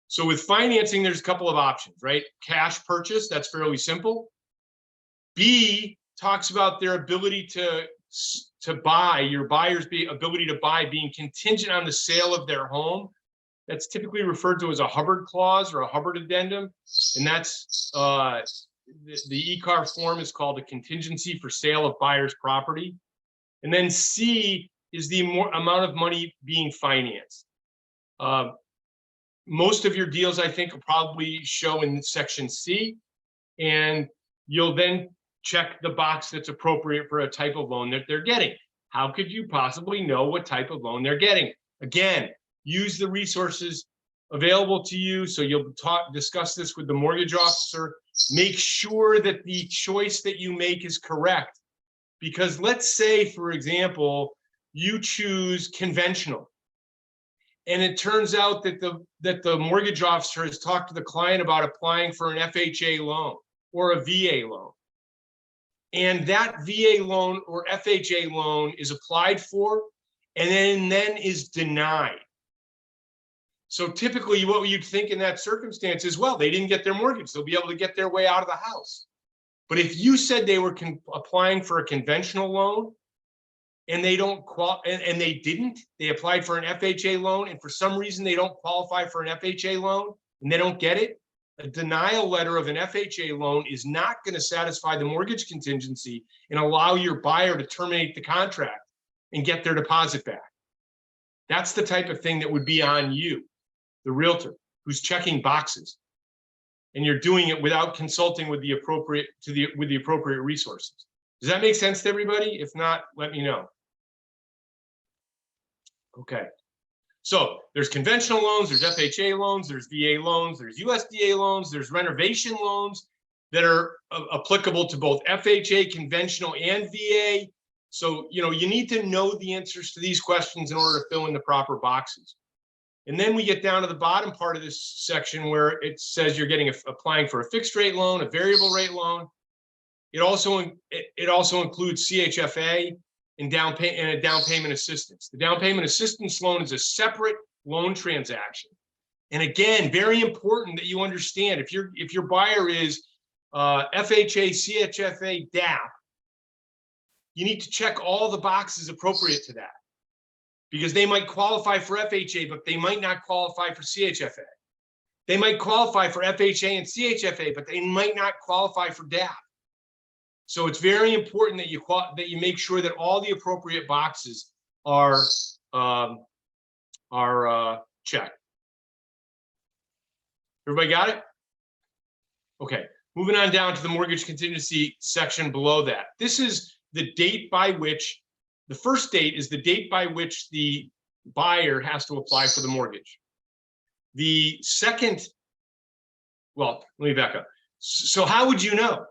So with financing, there's a couple of options, right? Cash purchase, that's fairly simple. B talks about their ability to buy, your buyer's ability to buy being contingent on the sale of their home. That's typically referred to as a Hubbard clause or a Hubbard addendum. And that's the ECAR form is called a contingency for sale of buyer's property. And then C is the amount of money being financed. Most of your deals, I think, will probably show in section C, and you'll then check the box that's appropriate for a type of loan that they're getting. How could you possibly know what type of loan they're getting? Again, use the resources available to you. So you'll discuss this with the mortgage officer. Make sure that the choice that you make is correct. Because let's say, for example, you choose conventional, and it turns out that the mortgage officer has talked to the client about applying for an FHA loan or a VA loan. And that VA loan or FHA loan is applied for and then is denied. So typically what you'd think in that circumstance is, well, they didn't get their mortgage. They'll be able to get their way out of the house. But if you said they were applying for a conventional loan and they don't and they didn't, they applied for an FHA loan, and for some reason they don't qualify for an FHA loan and they don't get it, a denial letter of an FHA loan is not going to satisfy the mortgage contingency and allow your buyer to terminate the contract and get their deposit back. That's the type of thing that would be on you, the realtor, who's checking boxes. And you're doing it without consulting with the appropriate resources. Does that make sense to everybody? If not, let me know. Okay. So there's conventional loans, there's FHA loans, there's VA loans, there's USDA loans, there's renovation loans that are applicable to both FHA, conventional, and VA. So, you need to know the answers to these questions in order to fill in the proper boxes. And then we get down to the bottom part of this section where it says you're applying for a fixed rate loan, a variable rate loan. It also includes CHFA and a down payment assistance. The down payment assistance loan is a separate loan transaction. And again, very important that you understand if your buyer is FHA, CHFA, DAP, you need to check all the boxes appropriate to that, because they might qualify for FHA, but they might not qualify for CHFA. They might qualify for FHA and CHFA, but they might not qualify for DAP. So it's very important that you make sure that all the appropriate boxes are checked. Everybody got it? Okay, moving on down to the mortgage contingency section below that. This is the date by which, the first date is the date by which the buyer has to apply for the mortgage. The second, well, let me back up. So how would you know?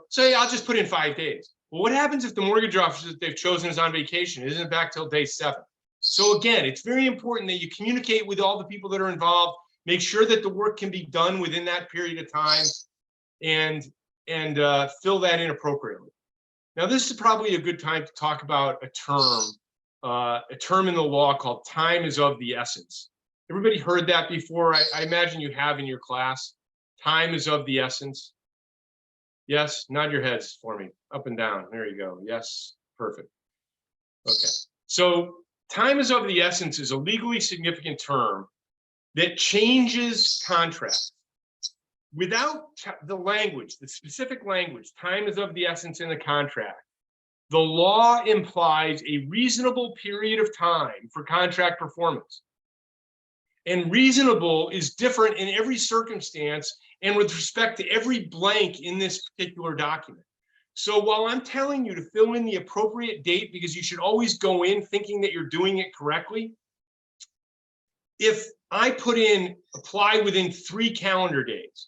Say I'll just put in 5 days. Well, what happens if the mortgage officer that they've chosen is on vacation? It isn't back till day 7. So again, it's very important that you communicate with all the people that are involved, make sure that the work can be done within that period of time, and fill that in appropriately. Now, this is probably a good time to talk about a term in the law called time is of the essence. Everybody heard that before? I imagine you have in your class. Time is of the essence. Yes, nod your heads for me, up and down. There you go. Yes, perfect. Okay, so time is of the essence is a legally significant term that changes contracts. Without the language, the specific language, time is of the essence in the contract, the law implies a reasonable period of time for contract performance. And reasonable is different in every circumstance and with respect to every blank in this particular document. So while I'm telling you to fill in the appropriate date, because you should always go in thinking that you're doing it correctly, if I put in apply within 3 calendar days,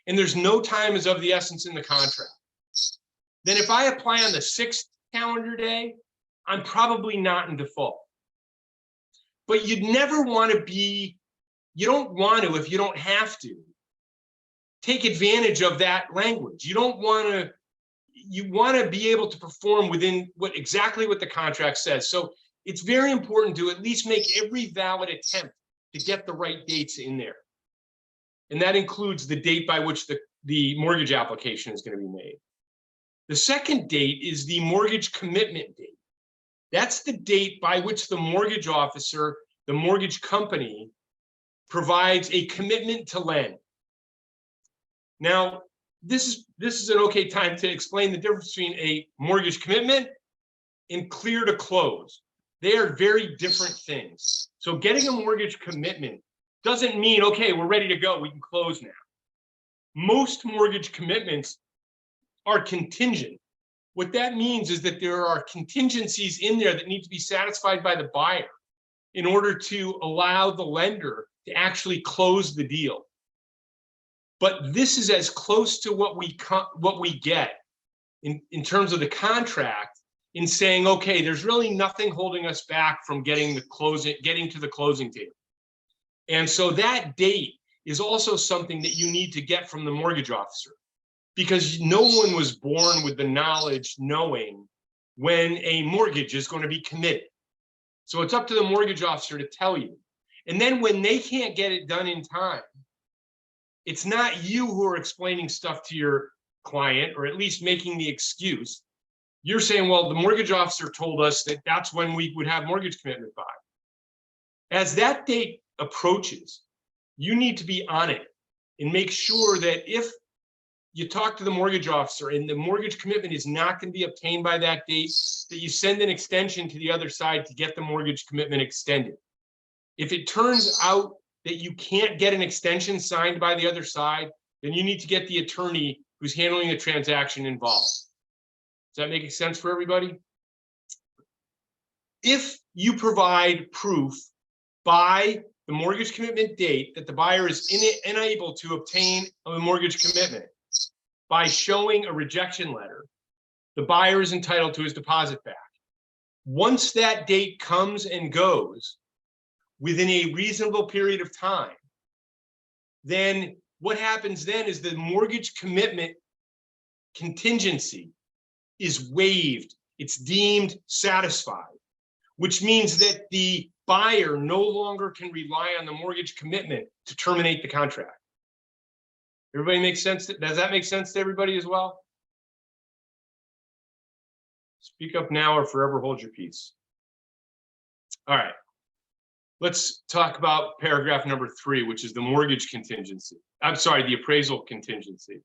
and there's no time is of the essence in the contract, then if I apply on the 6th calendar day, I'm probably not in default. But you'd never want to be, you don't want to, if you don't have to, take advantage of that language. You don't want to, you want to be able to perform within exactly what the contract says. So it's very important to at least make every valid attempt to get the right dates in there. And that includes the date by which the mortgage application is going to be made. The second date is the mortgage commitment date. That's the date by which the mortgage officer, the mortgage company, provides a commitment to lend. Now, this is an okay time to explain the difference between a mortgage commitment and clear to close. They are very different things. So getting a mortgage commitment doesn't mean, okay, we're ready to go, we can close now. Most mortgage commitments are contingent. What that means is that there are contingencies in there that need to be satisfied by the buyer in order to allow the lender to actually close the deal. But this is as close to what we get in terms of the contract, in saying, okay, there's really nothing holding us back from getting to the closing table. And so that date is also something that you need to get from the mortgage officer, because no one was born with the knowledge knowing when a mortgage is going to be committed. So it's up to the mortgage officer to tell you. And then when they can't get it done in time, it's not you who are explaining stuff to your client, or at least making the excuse. You're saying, well, the mortgage officer told us that that's when we would have mortgage commitment by. As that date approaches, you need to be on it. and make sure that if you talk to the mortgage officer and the mortgage commitment is not going to be obtained by that date, that you send an extension to the other side to get the mortgage commitment extended. If it turns out that you can't get an extension signed by the other side, then you need to get the attorney who's handling the transaction involved. Does that make sense for everybody? If you provide proof by the mortgage commitment date that the buyer is unable to obtain a mortgage commitment by showing a rejection letter, the buyer is entitled to his deposit back. Once that date comes and goes within a reasonable period of time, then what happens then is the mortgage commitment contingency is waived. It's deemed satisfied, which means that the buyer no longer can rely on the mortgage commitment to terminate the contract. Everybody makes sense? Does that make sense to everybody as well? Speak up now or forever hold your peace. All right. Let's talk about paragraph number 3, which is the mortgage contingency. I'm sorry, the appraisal contingency.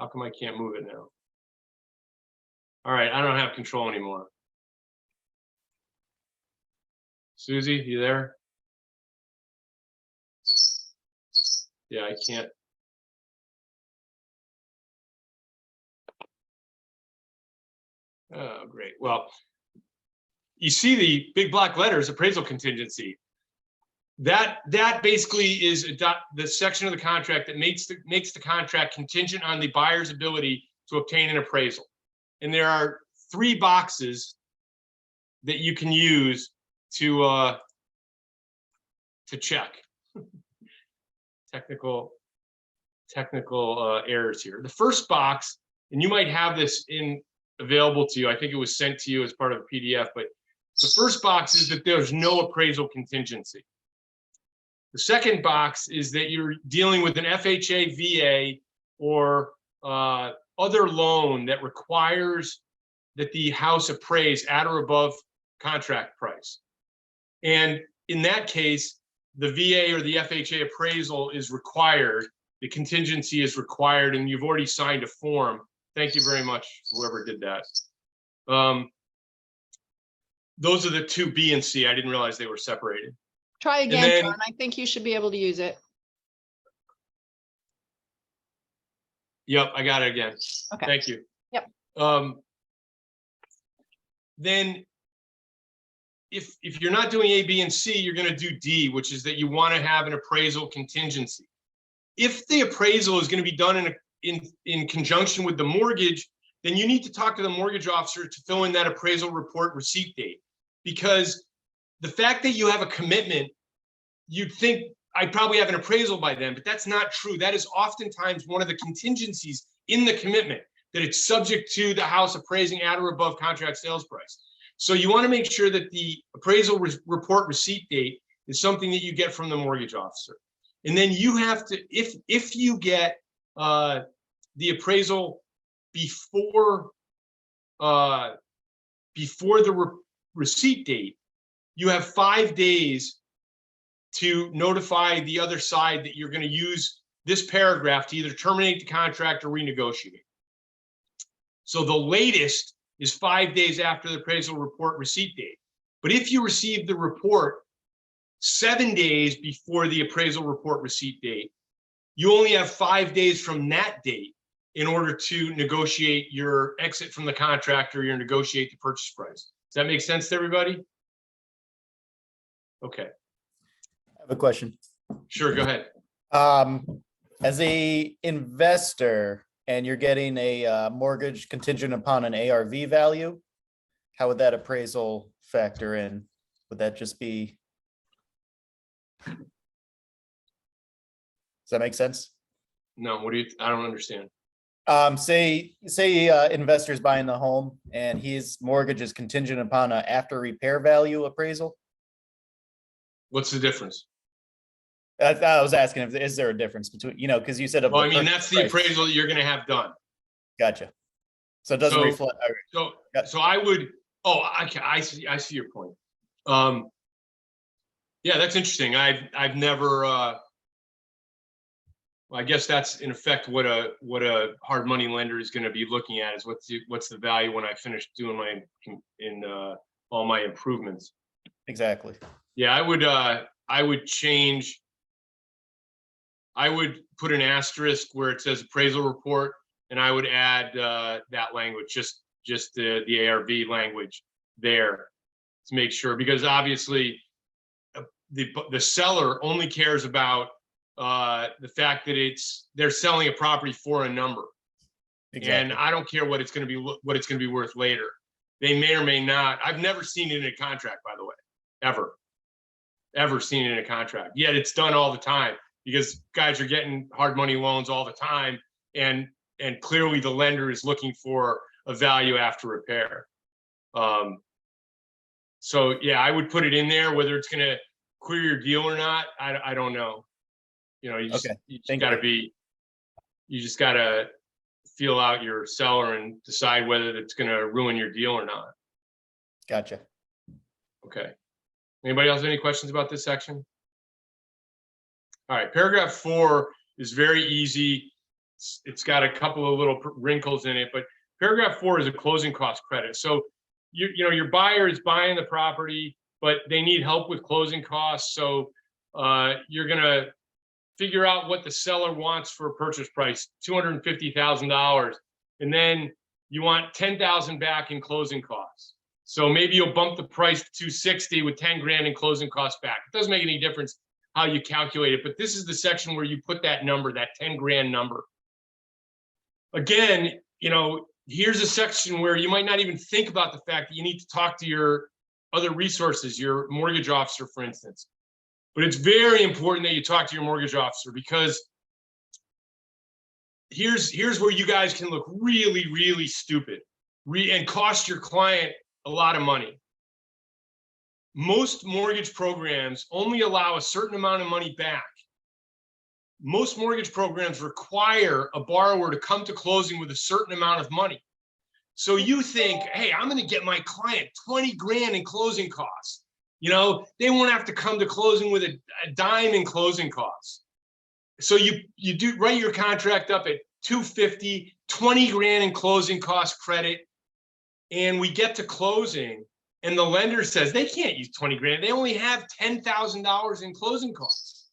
How come I can't move it now? All right, I don't have control anymore. Susie, you there? Yeah, I can't. Oh, great. Well, you see the big block letters, appraisal contingency. That basically is the section of the contract that makes the contract contingent on the buyer's ability to obtain an appraisal. And there are 3 boxes that you can use to check. Technical errors here. The first box, and you might have this available to you. I think it was sent to you as part of a PDF, but the first box is that there's no appraisal contingency. The second box is that you're dealing with an FHA, VA, or other loan that requires that the house appraise at or above contract price. And in that case, the VA or the FHA appraisal is required, the contingency is required, and you've already signed a form. Thank you very much, whoever did that. Those are the 2 B and C. I didn't realize they were separated. Try again, then- John. I think you should be able to use it. Yep, I got it again. Okay. Thank you. Yep. Then if you're not doing A, B, and C, you're going to do D, which is that you want to have an appraisal contingency. If the appraisal is going to be done in conjunction with the mortgage, then you need to talk to the mortgage officer to fill in that appraisal report receipt date. Because the fact that you have a commitment, you'd think I probably have an appraisal by then, but that's not true. That is oftentimes one of the contingencies in the commitment, that it's subject to the house appraising at or above contract sales price. So you want to make sure that the appraisal report receipt date is something that you get from the mortgage officer. And then you have to, if you get the appraisal before the receipt date, you have 5 days to notify the other side that you're going to use this paragraph to either terminate the contract or renegotiate. So the latest is 5 days after the appraisal report receipt date. But if you receive the report 7 days before the appraisal report receipt date, you only have 5 days from that date in order to negotiate your exit from the contract or negotiate the purchase price. Does that make sense to everybody? Okay, I have a question. sure, go ahead. As a investor and you're getting a mortgage contingent upon an ARV value, how would that appraisal factor in? Would that just be? Does that make sense? No, I don't understand. Say investor's buying the home and his mortgage is contingent upon an after repair value appraisal. What's the difference? I was asking if is there a difference between, because you said. Well, I mean, that's the appraisal that you're going to have done. Gotcha. So it doesn't So- reflect. So I would, I see your point. Yeah, that's interesting. I've never, Well, I guess that's in effect what a hard money lender is going to be looking at is what's the value when I finish doing all my improvements. Exactly. Yeah, I would change. I would put an asterisk where it says appraisal report, and I would add that language, just the ARV language there to make sure, because obviously the seller only cares about the fact that they're selling a property for a number. Exactly. And I don't care what it's going to be worth later. They may or may not. I've never seen it in a contract, by the way, ever seen it in a contract. Yet it's done all the time because guys are getting hard money loans all the time, and clearly the lender is looking for a value after repair. So yeah, I would put it in there. Whether it's going to clear your deal or not, I don't know. You know, you just gotta feel out your seller and decide whether it's gonna ruin your deal or not. Gotcha. Okay. Anybody else have any questions about this section? All right, paragraph 4 is very easy. It's got a couple of little wrinkles in it, but paragraph 4 is a closing cost credit. So you know, your buyer is buying the property, but they need help with closing costs. So you're gonna figure out what the seller wants for a purchase price, $250,000, and then you want $10,000 back in closing costs. So maybe you'll bump the price to $260,000 with 10 grand in closing costs back. It doesn't make any difference how you calculate it, but this is the section where you put that number, that 10 grand number. Again, you know, here's a section where you might not even think about the fact that you need to talk to your other resources, your mortgage officer, for instance. But it's very important that you talk to your mortgage officer, because here's where you guys can look really, really stupid and cost your client a lot of money. Most mortgage programs only allow a certain amount of money back. Most mortgage programs require a borrower to come to closing with a certain amount of money. So you think, hey, I'm going to get my client 20 grand in closing costs. You know, they won't have to come to closing with a dime in closing costs. So you do write your contract up at 250, 20 grand in closing cost credit. And we get to closing and the lender says they can't use 20 grand. They only have $10,000 in closing costs.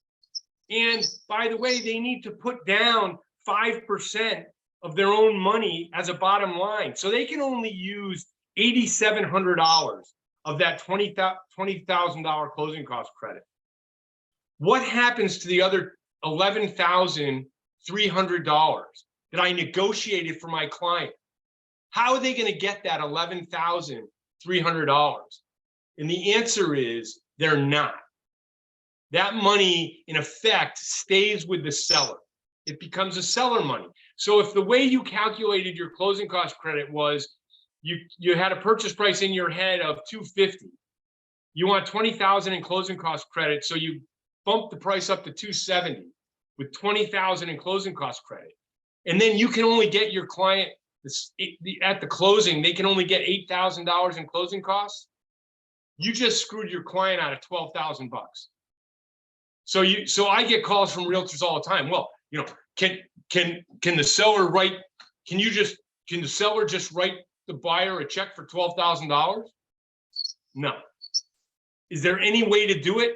And by the way, they need to put down 5% of their own money as a bottom line. So they can only use $8,700 of that $20,000 closing cost credit. What happens to the other $11,300 that I negotiated for my client? How are they going to get that $11,300? And the answer is they're not. That money, in effect, stays with the seller. It becomes a seller money. So if the way you calculated your closing cost credit was you had a purchase price in your head of $250,000, you want $20,000 in closing cost credit, so you bump the price up to $270,000 with $20,000 in closing cost credit, and then you can only get your client at the closing, they can only get $8,000 in closing costs. You just screwed your client out of $12,000 bucks. So I get calls from realtors all the time. Well, you know, can the seller write? Can the seller just write the buyer a check for $12,000? No. Is there any way to do it?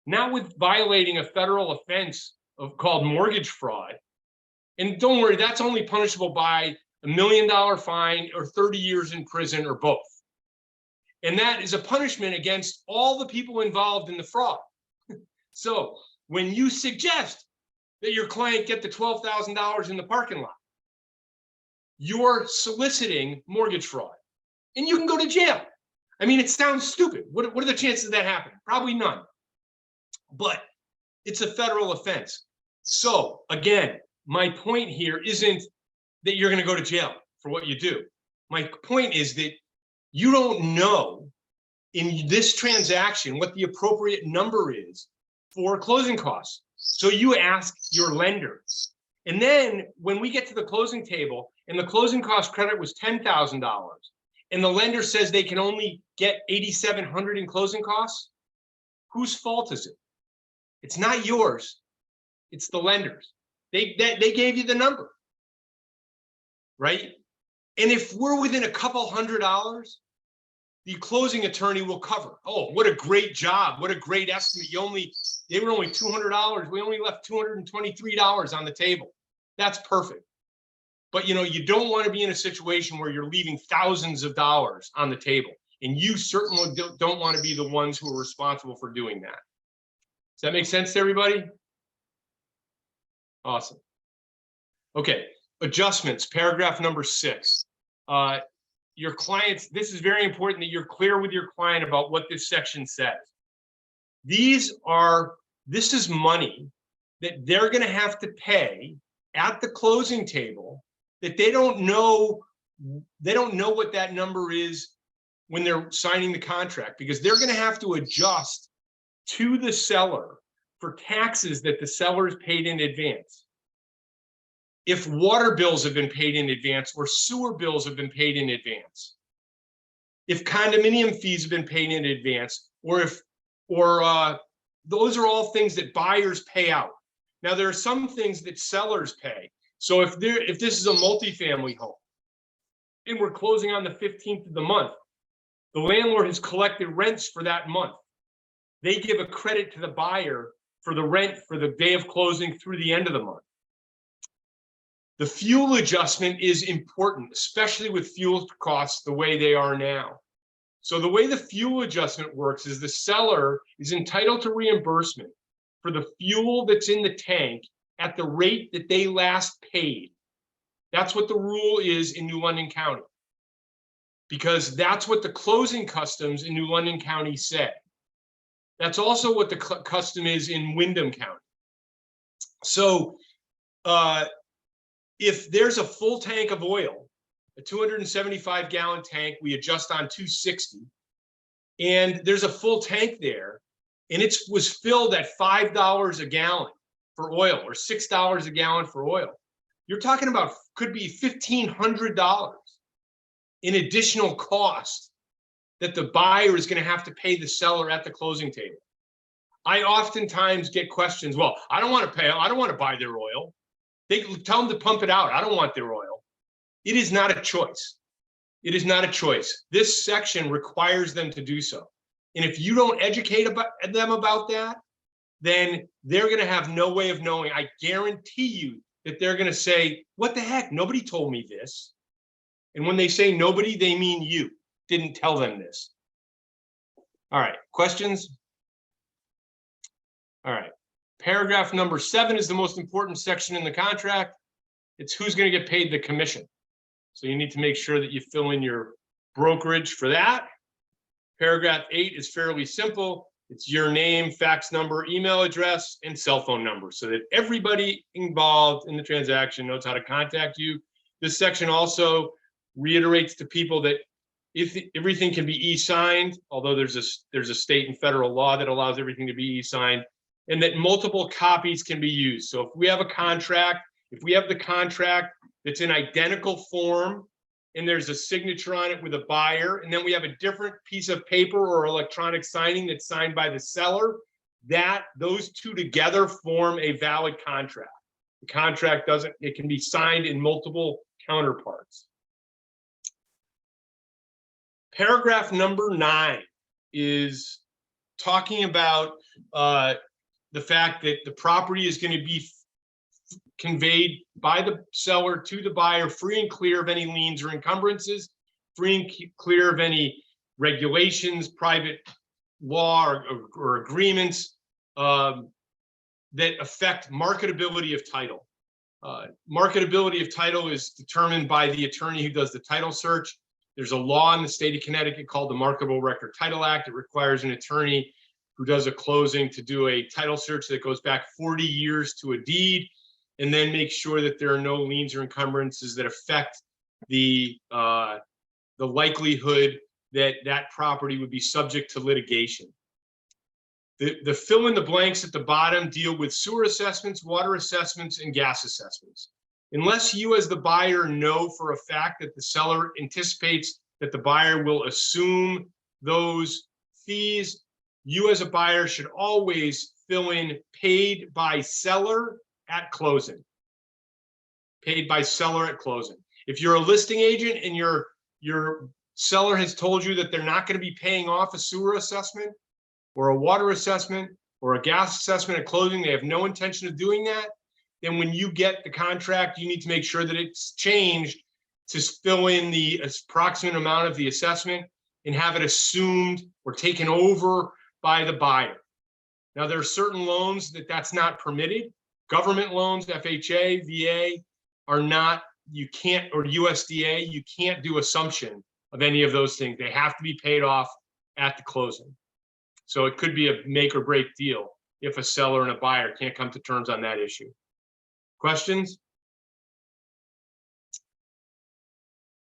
Not with violating a federal offense called mortgage fraud. And don't worry, that's only punishable by $1 million fine or 30 years in prison or both. And that is a punishment against all the people involved in the fraud. So when you suggest that your client get the $12,000 in the parking lot, you're soliciting mortgage fraud, and you can go to jail. I mean, it sounds stupid. What are the chances of that happening? Probably none. But it's a federal offense. So again, my point here isn't that you're going to go to jail for what you do. My point is that you don't know in this transaction what the appropriate number is for closing costs. So you ask your lender. And then when we get to the closing table and the closing cost credit was $10,000 and the lender says they can only get $8,700 in closing costs, whose fault is it? It's not yours. It's the lender's. They gave you the number, right? And if we're within a couple $100, the closing attorney will cover. Oh, what a great job. What a great estimate. They were only $200. We only left $223 on the table. That's perfect. But you don't want to be in a situation where you're leaving thousands of dollars on the table. And you certainly don't want to be the ones who are responsible for doing that. Does that make sense to everybody? Awesome. Okay, adjustments, paragraph number 6. Your clients, this is very important that you're clear with your client about what this section says. This is money that they're going to have to pay at the closing table that they don't know what that number is when they're signing the contract, because they're going to have to adjust to the seller for taxes that the seller has paid in advance. If water bills have been paid in advance or sewer bills have been paid in advance, if condominium fees have been paid in advance, or those are all things that buyers pay out. Now, there are some things that sellers pay. So if this is a multifamily home and we're closing on the 15th of the month, the landlord has collected rents for that month. They give a credit to the buyer for the rent for the day of closing through the end of the month. The fuel adjustment is important, especially with fuel costs the way they are now. So the way the fuel adjustment works is the seller is entitled to reimbursement for the fuel that's in the tank at the rate that they last paid. That's what the rule is in New London County, because that's what the closing customs in New London County say. That's also what the custom is in Windham County. So if there's a full tank of oil, a 275-gallon tank, we adjust on 260, and there's a full tank there, and it was filled at $5 a gallon for oil or $6 a gallon for oil. You're talking about could be $1,500 in additional cost that the buyer is going to have to pay the seller at the closing table. I oftentimes get questions, well, I don't want to buy their oil. They tell them to pump it out. I don't want their oil. It is not a choice. It is not a choice. This section requires them to do so. And if you don't educate them about that, then they're going to have no way of knowing. I guarantee you that they're going to say, what the heck? Nobody told me this. And when they say nobody, they mean you didn't tell them this. All right, questions? All right. Paragraph number 7 is the most important section in the contract. It's who's going to get paid the commission. So you need to make sure that you fill in your brokerage for that. Paragraph 8 is fairly simple. It's your name, fax number, email address, and cell phone number so that everybody involved in the transaction knows how to contact you. This section also reiterates to people that if everything can be e-signed, although there's a state and federal law that allows everything to be e-signed, and that multiple copies can be used. So if we have a contract, if we have the contract that's in identical form and there's a signature on it with a buyer, and then we have a different piece of paper or electronic signing that's signed by the seller, those two together form a valid contract. The contract it can be signed in multiple counterparts. Paragraph number 9 is talking about the fact that the property is going to be conveyed by the seller to the buyer free and clear of any liens or encumbrances, free and clear of any regulations, private law or agreements that affect marketability of title. Marketability of title is determined by the attorney who does the title search. There's a law in the state of Connecticut called the Marketable Record Title Act. It requires an attorney who does a closing to do a title search that goes back 40 years to a deed, and then make sure that there are no liens or encumbrances that affect the likelihood that that property would be subject to litigation. The fill in the blanks at the bottom deal with sewer assessments, water assessments, and gas assessments. Unless you as the buyer know for a fact that the seller anticipates that the buyer will assume those fees, you as a buyer should always fill in paid by seller at closing. paid by seller at closing. If you're a listing agent and your seller has told you that they're not going to be paying off a sewer assessment or a water assessment or a gas assessment at closing, they have no intention of doing that, then when you get the contract, you need to make sure that it's changed to fill in the approximate amount of the assessment and have it assumed or taken over by the buyer. Now, there are certain loans that's not permitted. Government loans, FHA, VA, are not, you can't, or USDA, you can't do assumption of any of those things. They have to be paid off at the closing. So it could be a make or break deal if a seller and a buyer can't come to terms on that issue. Questions?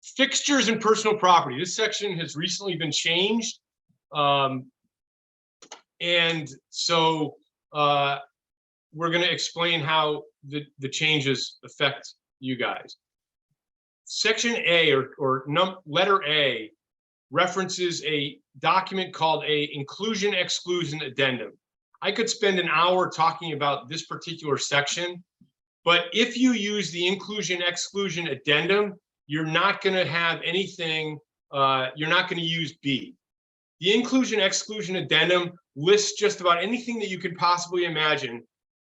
Fixtures and personal property. This section has recently been changed. And so we're going to explain how the changes affect you guys. Section A or letter A references a document called a inclusion exclusion addendum. I could spend an hour talking about this particular section, but if you use the inclusion exclusion addendum, you're not going to have anything, you're not going to use B. The inclusion exclusion addendum lists just about anything that you could possibly imagine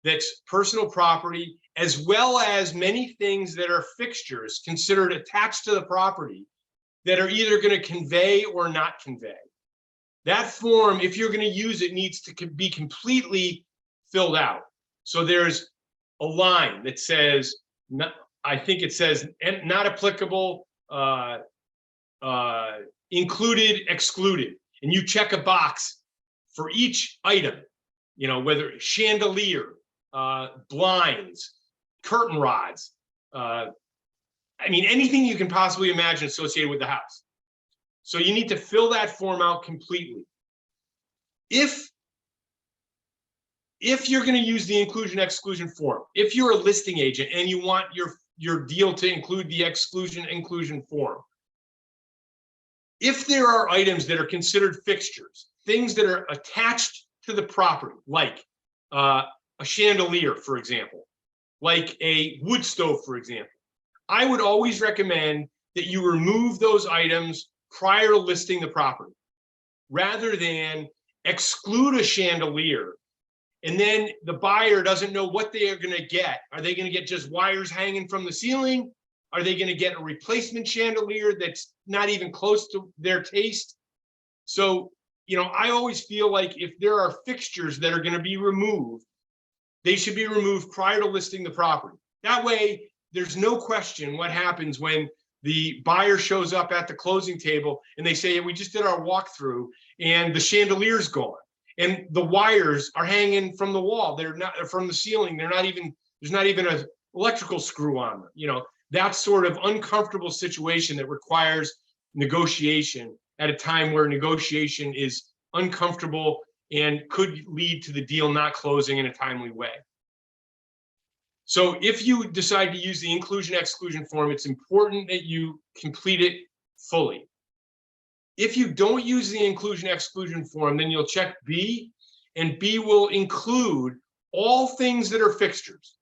that's personal property, as well as many things that are fixtures considered attached to the property that are either going to convey or not convey. That form, if you're going to use it, needs to be completely filled out. So there's a line that says, I think it says not applicable, included, excluded. And you check a box for each item, you know, whether it's chandelier, blinds, curtain rods, I mean, anything you can possibly imagine associated with the house. So you need to fill that form out completely. If you're going to use the inclusion exclusion form, if you're a listing agent and you want your deal to include the inclusion form, if there are items that are considered fixtures, things that are attached to the property, like a chandelier, for example, like a wood stove, for example, I would always recommend that you remove those items prior to listing the property, rather than exclude a chandelier and then the buyer doesn't know what they are going to get. Are they going to get just wires hanging from the ceiling? Are they going to get a replacement chandelier that's not even close to their taste? So, you know, I always feel like if there are fixtures that are going to be removed, they should be removed prior to listing the property. That way, there's no question what happens when the buyer shows up at the closing table and they say, we just did our walkthrough and the chandelier's gone and the wires are hanging from the wall. They're not from the ceiling. They're not even, there's not even an electrical screw on them. You know, that sort of uncomfortable situation that requires negotiation at a time where negotiation is uncomfortable and could lead to the deal not closing in a timely way. So if you decide to use the inclusion exclusion form, it's important that you complete it fully. If you don't use the inclusion exclusion form, then you'll check B, and B will include all things that are fixtures.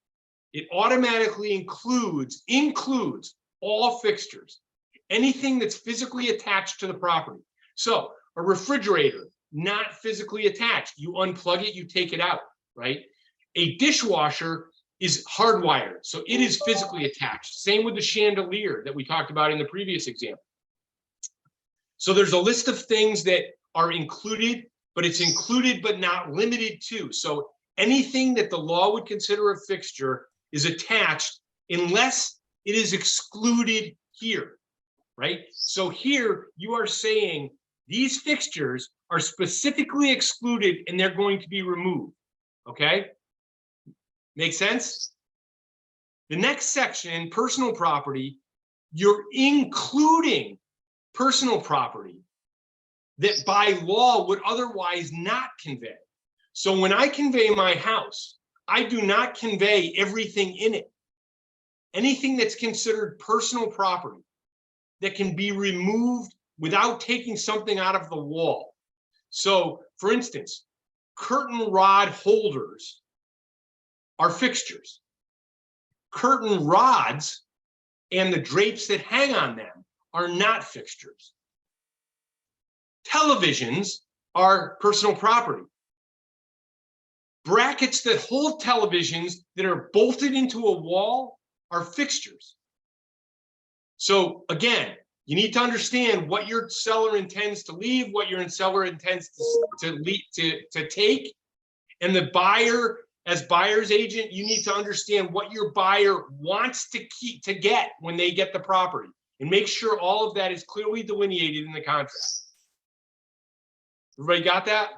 It automatically includes all fixtures, anything that's physically attached to the property. So a refrigerator, not physically attached. You unplug it, you take it out, right? A dishwasher is hardwired, so it is physically attached. Same with the chandelier that we talked about in the previous example. So there's a list of things that are included, but it's included but not limited to. So anything that the law would consider a fixture is attached unless it is excluded here, right? So here you are saying these fixtures are specifically excluded and they're going to be removed, okay? Make sense? The next section, personal property, you're including personal property that by law would otherwise not convey. So when I convey my house, I do not convey everything in it. Anything that's considered personal property that can be removed without taking something out of the wall. So for instance, curtain rod holders are fixtures. curtain rods and the drapes that hang on them are not fixtures. Televisions are personal property. Brackets that hold televisions that are bolted into a wall are fixtures. So again, you need to understand what your seller intends to leave, what your seller intends to take, and the buyer, as buyer's agent, you need to understand what your buyer wants to get when they get the property, and make sure all of that is clearly delineated in the contract. Everybody got that?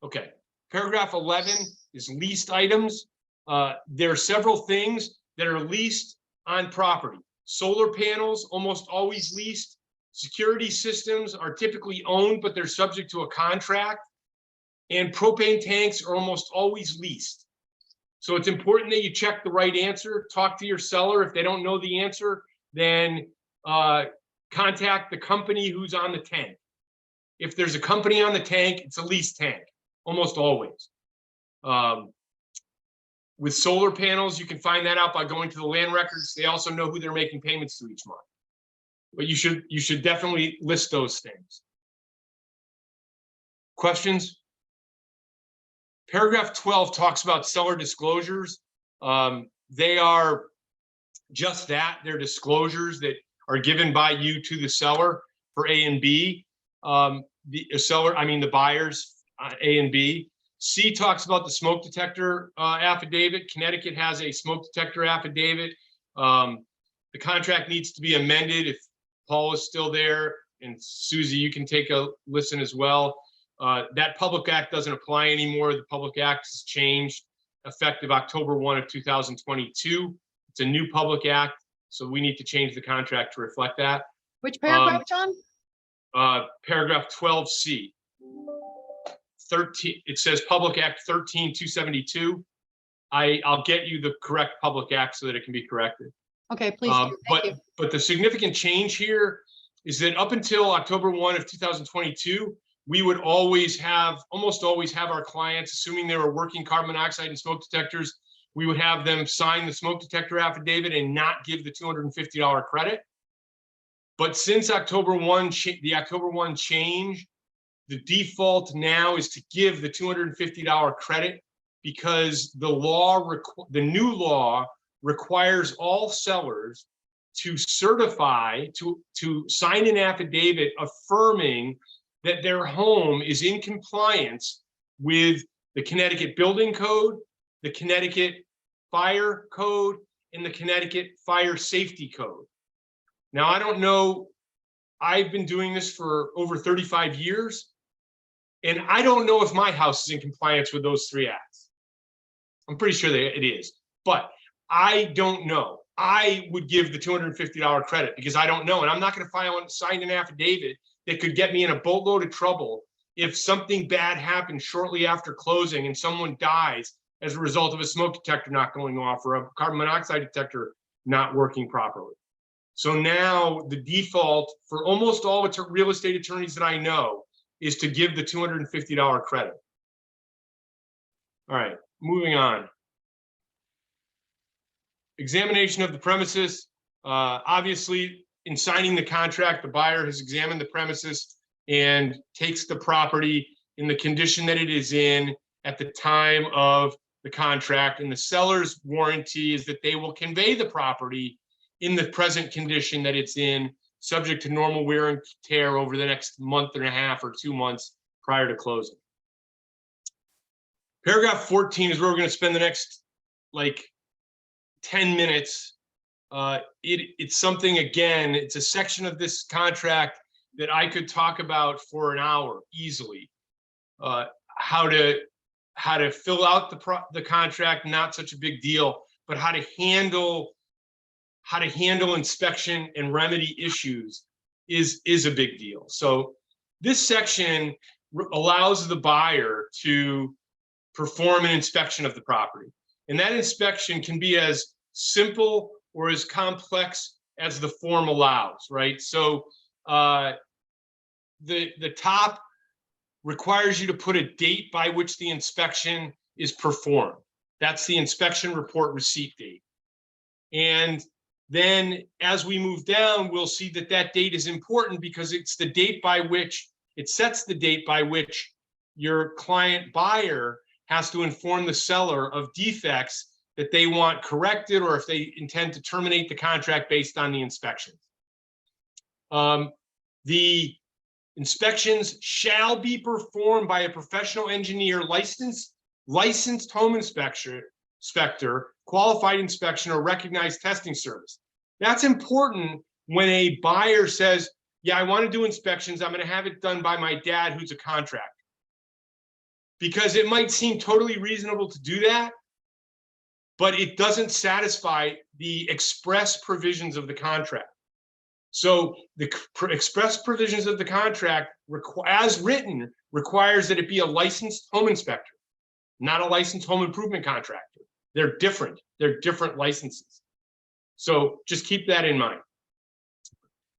Okay. Paragraph 11 is leased items. There are several things that are leased on property. Solar panels, almost always leased. Security systems are typically owned, but they're subject to a contract. And propane tanks are almost always leased. So it's important that you check the right answer. Talk to your seller. If they don't know the answer, then contact the company who's on the tank. If there's a company on the tank, it's a leased tank, almost always. With solar panels, you can find that out by going to the land records. They also know who they're making payments to each month. But you should definitely list those things. Questions? Paragraph 12 talks about seller disclosures. They are just that. They're disclosures that are given by you to the seller for A and B. The buyers, A and B. C talks about the smoke detector affidavit. Connecticut has a smoke detector affidavit. The contract needs to be amended. If Paul is still there, and Susie, you can take a listen as well. That public act doesn't apply anymore. The public act has changed effective October 1 of 2022. It's a new public act, so we need to change the contract to reflect that. Which paragraph, John? Paragraph 12C. 13, it says Public Act 13-272. I'll get you the correct public act so that it can be corrected. Okay, please do. Thank you. But the significant change here is that up until October 1 of 2022, we would almost always have our clients, assuming they were working carbon monoxide and smoke detectors, we would have them sign the smoke detector affidavit and not give the $250 credit. But since October 1, the October 1 change, the default now is to give the $250 credit, because the new law requires all sellers to certify, to sign an affidavit affirming that their home is in compliance with the Connecticut Building Code, the Connecticut Fire Code, and the Connecticut Fire Safety Code. Now, I don't know, I've been doing this for over 35 years, and I don't know if my house is in compliance with those three acts. I'm pretty sure that it is, but I don't know. I would give the $250 credit because I don't know, and I'm not going to sign an affidavit that could get me in a boatload of trouble if something bad happens shortly after closing and someone dies as a result of a smoke detector not going off or a carbon monoxide detector not working properly. So now the default for almost all real estate attorneys that I know is to give the $250 credit. All right, moving on. Examination of the premises. Obviously, in signing the contract, the buyer has examined the premises and takes the property in the condition that it is in at the time of the contract. And the seller's warranty is that they will convey the property in the present condition that it's in, subject to normal wear and tear over the next month and a half or 2 months prior to closing. Paragraph 14 is where we're going to spend the next 10 minutes. It's something, again, it's a section of this contract that I could talk about for an hour easily. How to fill out the contract, not such a big deal, but how to handle inspection and remedy issues is a big deal. So this section allows the buyer to perform an inspection of the property. And that inspection can be as simple or as complex as the form allows, right? So the top requires you to put a date by which the inspection is performed. That's the inspection report receipt date. And then as we move down, we'll see that that date is important because it's the date by which, it sets the date by which your client buyer has to inform the seller of defects that they want corrected, or if they intend to terminate the contract based on the inspections. The inspections shall be performed by a professional engineer, licensed home inspector, qualified inspection, or recognized testing service. That's important when a buyer says, yeah, I want to do inspections. I'm going to have it done by my dad, who's a contractor. Because it might seem totally reasonable to do that, but it doesn't satisfy the express provisions of the contract. So the express provisions of the contract, as written, requires that it be a licensed home inspector, not a licensed home improvement contractor. They're different. They're different licenses. So just keep that in mind.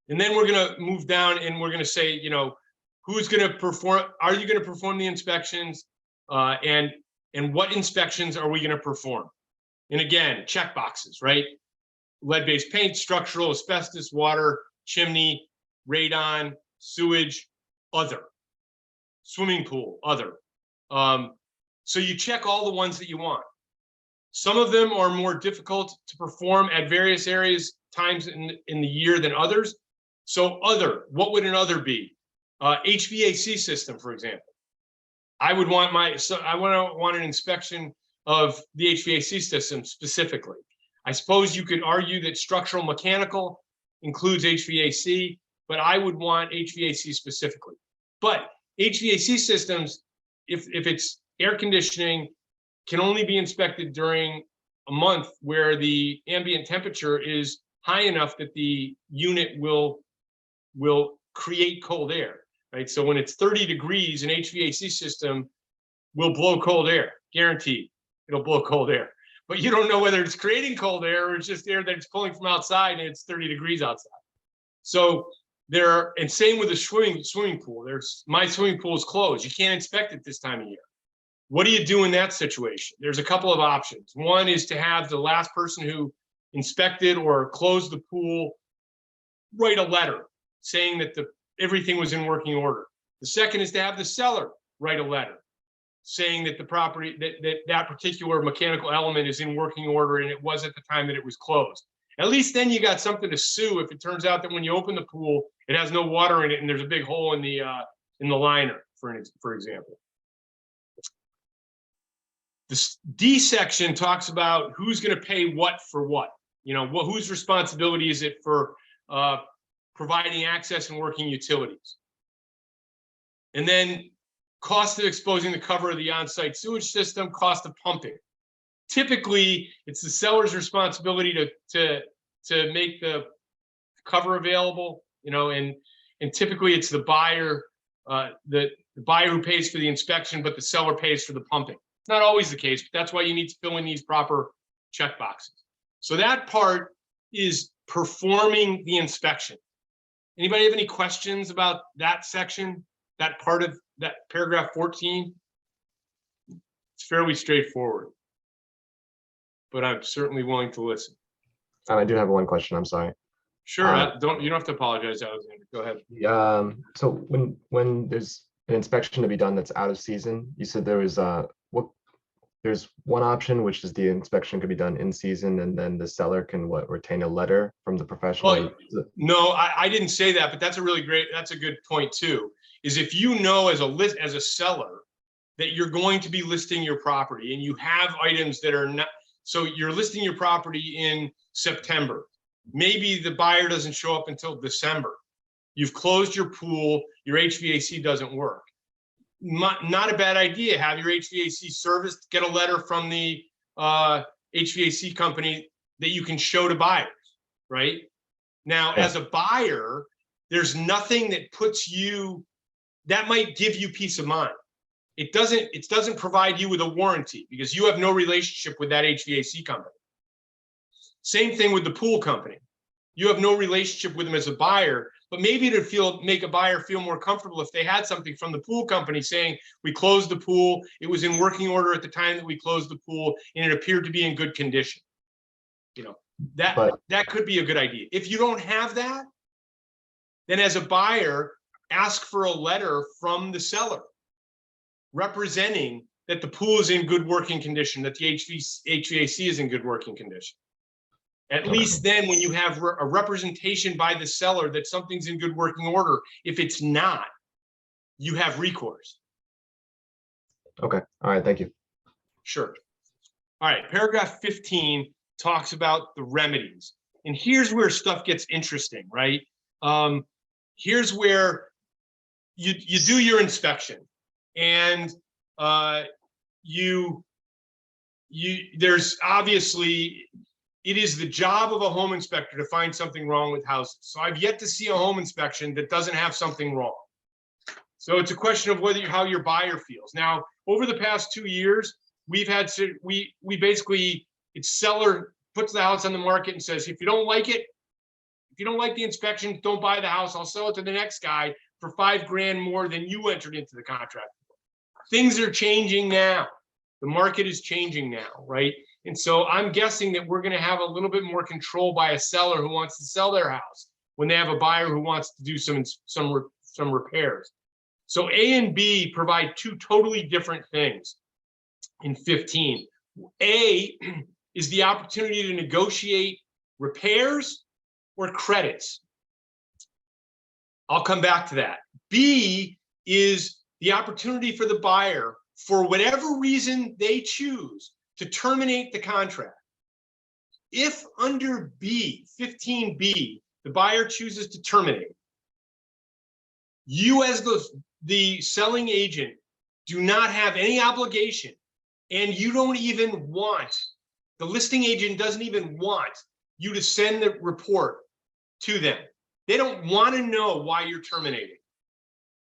And then we're going to move down and we're going to say, you know, who's going to perform? Are you going to perform the inspections? And what inspections are we going to perform? And again, check boxes, right? Lead-based paint, structural, asbestos, water, chimney, radon, sewage, other, swimming pool, other. So you check all the ones that you want. Some of them are more difficult to perform at various areas, times in the year than others. So other, what would an other be? HVAC system, for example. I would want want an inspection of the HVAC system specifically. I suppose you could argue that structural mechanical includes HVAC, but I would want HVAC specifically. But HVAC systems, if it's air conditioning, can only be inspected during a month where the ambient temperature is high enough that the unit will create cold air, right? So when it's 30 degrees, an HVAC system will blow cold air, guaranteed. It'll blow cold air. But you don't know whether it's creating cold air or it's just air that it's pulling from outside and it's 30 degrees outside. So and same with the swimming pool. My swimming pool is closed. You can't inspect it this time of year. What do you do in that situation? There's a couple of options. One is to have the last person who inspected or closed the pool write a letter saying that everything was in working order. The second is to have the seller write a letter saying that the property, that particular mechanical element is in working order and it was at the time that it was closed. At least then you got something to sue if it turns out that when you open the pool, it has no water in it and there's a big hole in the liner, for example. This D section talks about who's going to pay what for what. You know, whose responsibility is it for providing access and working utilities? And then cost of exposing the cover of the on-site sewage system, cost of pumping. Typically, it's the seller's responsibility to make the cover available, you know, and typically it's the buyer, the buyer who pays for the inspection, but the seller pays for the pumping. It's not always the case, but that's why you need to fill in these proper check boxes. So that part is performing the inspection. Anybody have any questions about that section, that part of that paragraph 14? It's fairly straightforward, but I'm certainly willing to listen. I do have one question. I'm sorry. Sure. You don't have to apologize, Alexander. Go ahead. So when there's an inspection to be done that's out of season, you said there was there's one option, which is the inspection could be done in season, and then the seller can retain a letter from the professional. Well, no, I didn't say that, but that's a good point too. Is if you know as a seller that you're going to be listing your property and you have items that are not, so you're listing your property in September. Maybe the buyer doesn't show up until December. You've closed your pool, your HVAC doesn't work. Not a bad idea. Have your HVAC serviced, get a letter from the HVAC company that you can show to buyers, right? Now, as a buyer, there's nothing that that might give you peace of mind. It doesn't provide you with a warranty because you have no relationship with that HVAC company. Same thing with the pool company. You have no relationship with them as a buyer, but maybe it'd make a buyer feel more comfortable if they had something from the pool company saying, we closed the pool, it was in working order at the time that we closed the pool, and it appeared to be in good condition. You know, that could be a good idea. If you don't have that, then as a buyer, ask for a letter from the seller representing that the pool is in good working condition, that the HVAC is in good working condition. At least then, when you have a representation by the seller that something's in good working order, if it's not, you have recourse. Okay, all right, thank you. Sure. All right, paragraph 15 talks about the remedies. And here's where stuff gets interesting, right? Here's where you do your inspection, and there's obviously, it is the job of a home inspector to find something wrong with houses. So I've yet to see a home inspection that doesn't have something wrong. So it's a question of how your buyer feels. Now, over the past 2 years, we've had to, we basically, it's seller puts the house on the market and says, if you don't like it, if you don't like the inspection, don't buy the house. I'll sell it to the next guy for $5 grand more than you entered into the contract. Things are changing now. The market is changing now, right? And so I'm guessing that we're going to have a little bit more control by a seller who wants to sell their house when they have a buyer who wants to do some repairs. So A and B provide two totally different things in 15. A is the opportunity to negotiate repairs or credits. I'll come back to that. B is the opportunity for the buyer, for whatever reason they choose, to terminate the contract. If under B, 15B, the buyer chooses to terminate, you as the selling agent do not have any obligation, and you don't even want, the listing agent doesn't even want you to send the report to them. They don't want to know why you're terminating.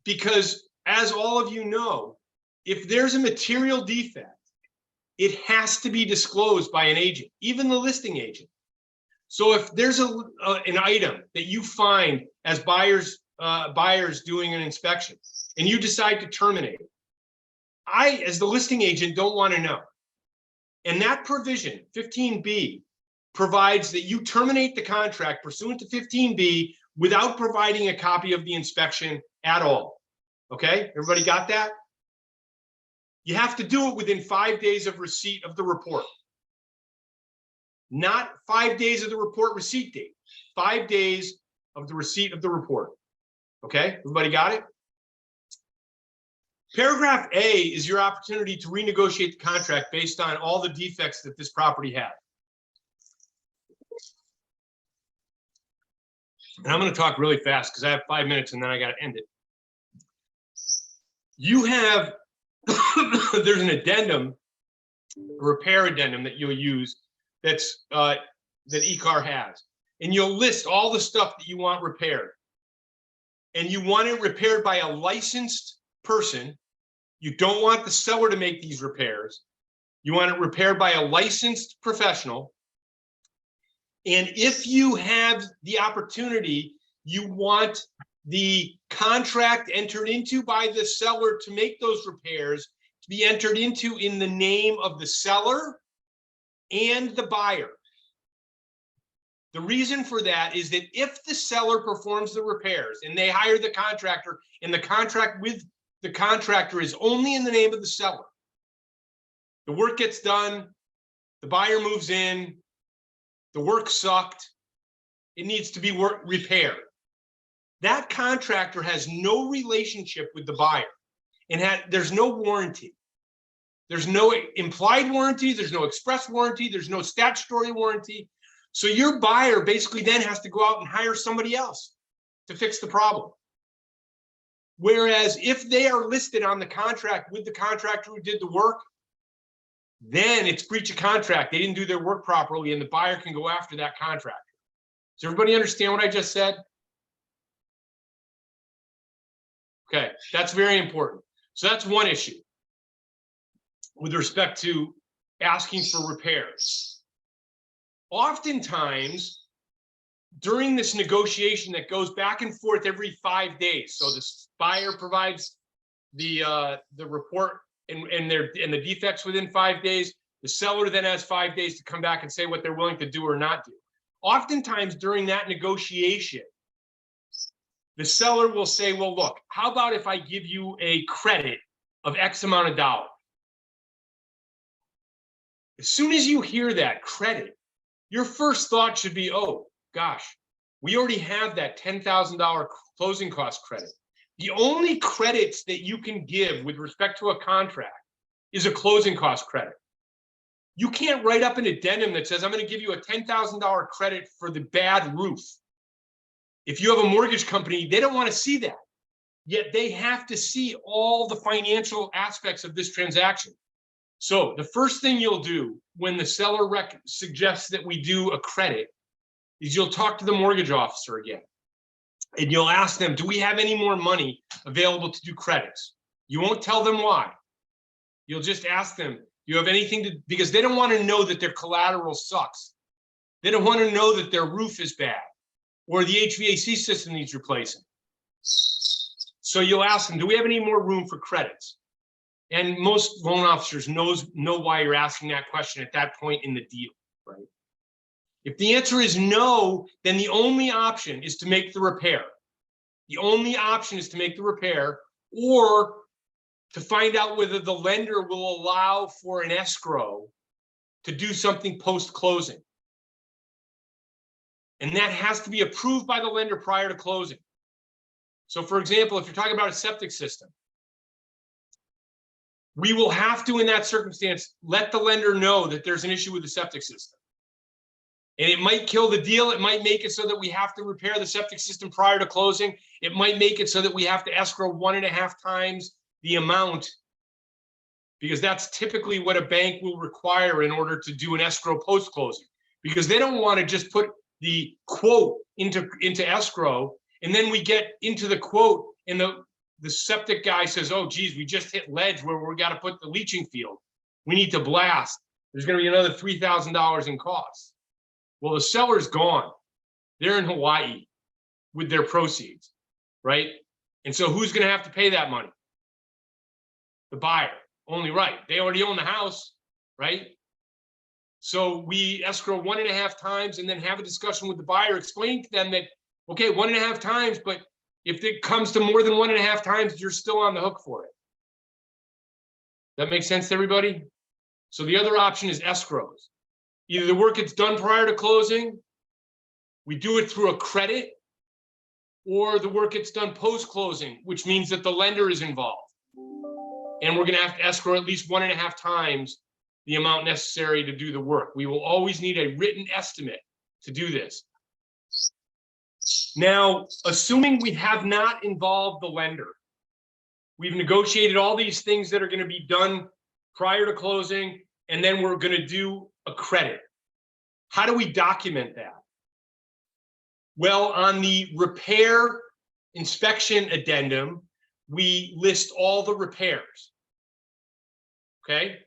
Because as all of you know, if there's a material defect, it has to be disclosed by an agent, even the listing agent. So if there's an item that you find as buyers doing an inspection and you decide to terminate it, I, as the listing agent, don't want to know. And that provision, 15B, provides that you terminate the contract pursuant to 15B without providing a copy of the inspection at all. Okay, everybody got that? You have to do it within 5 days of receipt of the report. Not 5 days of the report receipt date, 5 days of the receipt of the report. Okay, everybody got it? Paragraph A is your opportunity to renegotiate the contract based on all the defects that this property had. And I'm going to talk really fast because I have 5 minutes and then I got to end it. You have, there's an addendum, a repair addendum that you'll use that's that eCar has. And you'll list all the stuff that you want repaired. And you want it repaired by a licensed person. You don't want the seller to make these repairs. You want it repaired by a licensed professional. And if you have the opportunity, you want the contract entered into by the seller to make those repairs to be entered into in the name of the seller and the buyer. The reason for that is that if the seller performs the repairs and they hire the contractor and the contract with the contractor is only in the name of the seller, the work gets done, the buyer moves in, the work sucked, it needs to be repaired. That contractor has no relationship with the buyer and there's no warranty. There's no implied warranty, there's no express warranty, there's no statutory warranty. So your buyer basically then has to go out and hire somebody else to fix the problem. Whereas if they are listed on the contract with the contractor who did the work, then it's breach of contract. They didn't do their work properly and the buyer can go after that contractor. Does everybody understand what I just said? Okay, that's very important. So that's one issue with respect to asking for repairs. Oftentimes, during this negotiation that goes back and forth every 5 days, so the buyer provides the report and the defects within 5 days, the seller then has 5 days to come back and say what they're willing to do or not do. Oftentimes during that negotiation, the seller will say, well, look, how about if I give you a credit of X amount of dollars? As soon as you hear that credit, your first thought should be, oh, gosh, we already have that $10,000 closing cost credit. The only credits that you can give with respect to a contract is a closing cost credit. You can't write up an addendum that says, I'm going to give you a $10,000 credit for the bad roof. If you have a mortgage company, they don't want to see that. Yet they have to see all the financial aspects of this transaction. So the first thing you'll do when the seller suggests that we do a credit is you'll talk to the mortgage officer again. And you'll ask them, do we have any more money available to do credits? You won't tell them why. You'll just ask them, do you have anything to, because they don't want to know that their collateral sucks. They don't want to know that their roof is bad or the HVAC system needs replacing. So you'll ask them, do we have any more room for credits? And most loan officers know why you're asking that question at that point in the deal, right? If the answer is no, then the only option is to make the repair. The only option is to make the repair or to find out whether the lender will allow for an escrow to do something post-closing. And that has to be approved by the lender prior to closing. So for example, if you're talking about a septic system, we will have to, in that circumstance, let the lender know that there's an issue with the septic system. And it might kill the deal. It might make it so that we have to repair the septic system prior to closing. It might make it so that we have to escrow 1.5 times the amount, because that's typically what a bank will require in order to do an escrow post-closing, because they don't want to just put the quote into escrow and then we get into the quote and the septic guy says, oh, geez, we just hit ledge where we got to put the leaching field. We need to blast. There's going to be another $3,000 in costs. Well, the seller's gone. They're in Hawaii with their proceeds, right? And so who's going to have to pay that money? The buyer. Only right. They already own the house, right? So we escrow 1.5 times and then have a discussion with the buyer, explain to them that, okay, 1.5 times, but if it comes to more than 1.5 times, you're still on the hook for it. That makes sense to everybody? So the other option is escrows. Either the work gets done prior to closing, we do it through a credit, or the work gets done post-closing, which means that the lender is involved. And we're gonna have to escrow at least 1.5 times the amount necessary to do the work. We will always need a written estimate to do this. Now, assuming we have not involved the lender, we've negotiated all these things that are going to be done prior to closing, and then we're going to do a credit. How do we document that? Well, on the repair inspection addendum, we list all the repairs. Okay?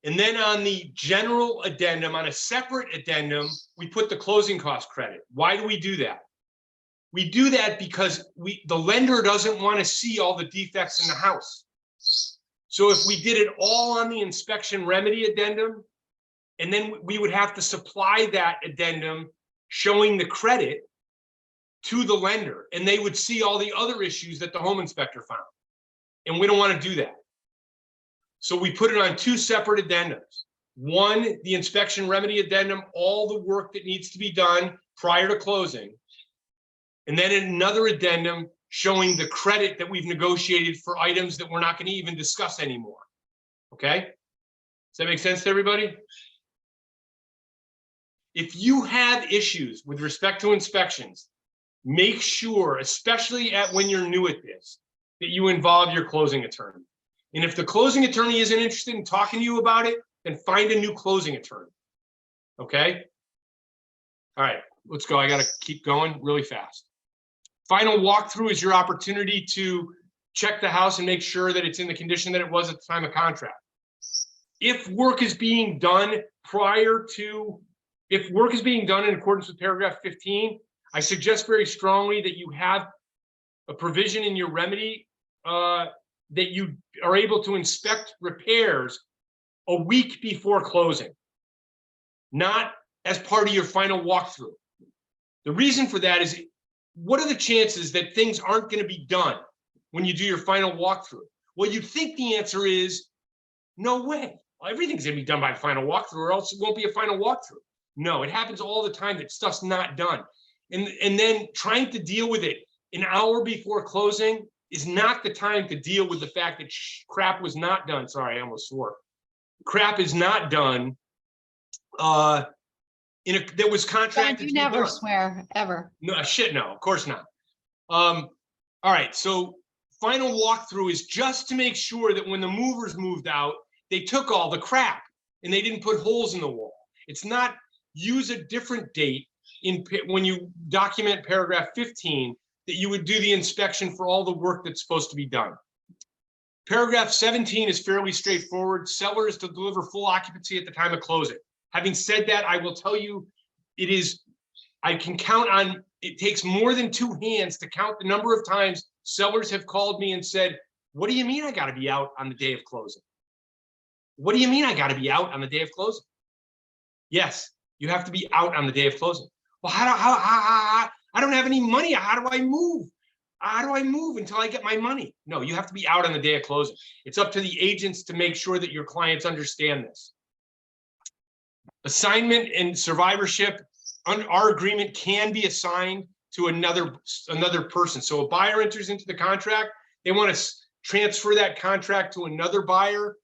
And then on the general addendum, on a separate addendum, we put the closing cost credit. Why do we do that? We do that because the lender doesn't want to see all the defects in the house. So if we did it all on the inspection remedy addendum, and then we would have to supply that addendum showing the credit to the lender, and they would see all the other issues that the home inspector found. And we don't want to do that. So we put it on 2 separate addendums. One, the inspection remedy addendum, all the work that needs to be done prior to closing. And then another addendum showing the credit that we've negotiated for items that we're not going to even discuss anymore. Okay? Does that make sense to everybody? If you have issues with respect to inspections, make sure, especially when you're new at this, that you involve your closing attorney. And if the closing attorney isn't interested in talking to you about it, then find a new closing attorney. Okay? All right, let's go. I got to keep going really fast. Final walkthrough is your opportunity to check the house and make sure that it's in the condition that it was at the time of contract. If work is being done prior to if work is being done in accordance with paragraph 15, I suggest very strongly that you have a provision in your remedy that you are able to inspect repairs a week before closing, not as part of your final walkthrough. The reason for that is, what are the chances that things aren't going to be done when you do your final walkthrough? Well, you'd think the answer is no way. Everything's going to be done by the final walkthrough, or else it won't be a final walkthrough. No, it happens all the time that stuff's not done. And then trying to deal with it an hour before closing is not the time to deal with the fact that crap was not done. Sorry, I almost swore. Crap is not done. That was John, contracted. you to be never done. swear, ever. No, shit, no, of course not. All right, so final walkthrough is just to make sure that when the movers moved out, they took all the crap and they didn't put holes in the wall. It's not use a different date when you document paragraph 15 that you would do the inspection for all the work that's supposed to be done. Paragraph 17 is fairly straightforward. Seller is to deliver full occupancy at the time of closing. Having said that, I will tell you, I can count on, it takes more than 2 hands to count the number of times sellers have called me and said, what do you mean I got to be out on the day of closing? What do you mean I got to be out on the day of closing? Yes, you have to be out on the day of closing. Well, I don't have any money. How do I move? How do I move until I get my money? No, you have to be out on the day of closing. It's up to the agents to make sure that your clients understand this. Assignment and survivorship, our agreement can be assigned to another person. So a buyer enters into the contract, they want to transfer that contract to another buyer.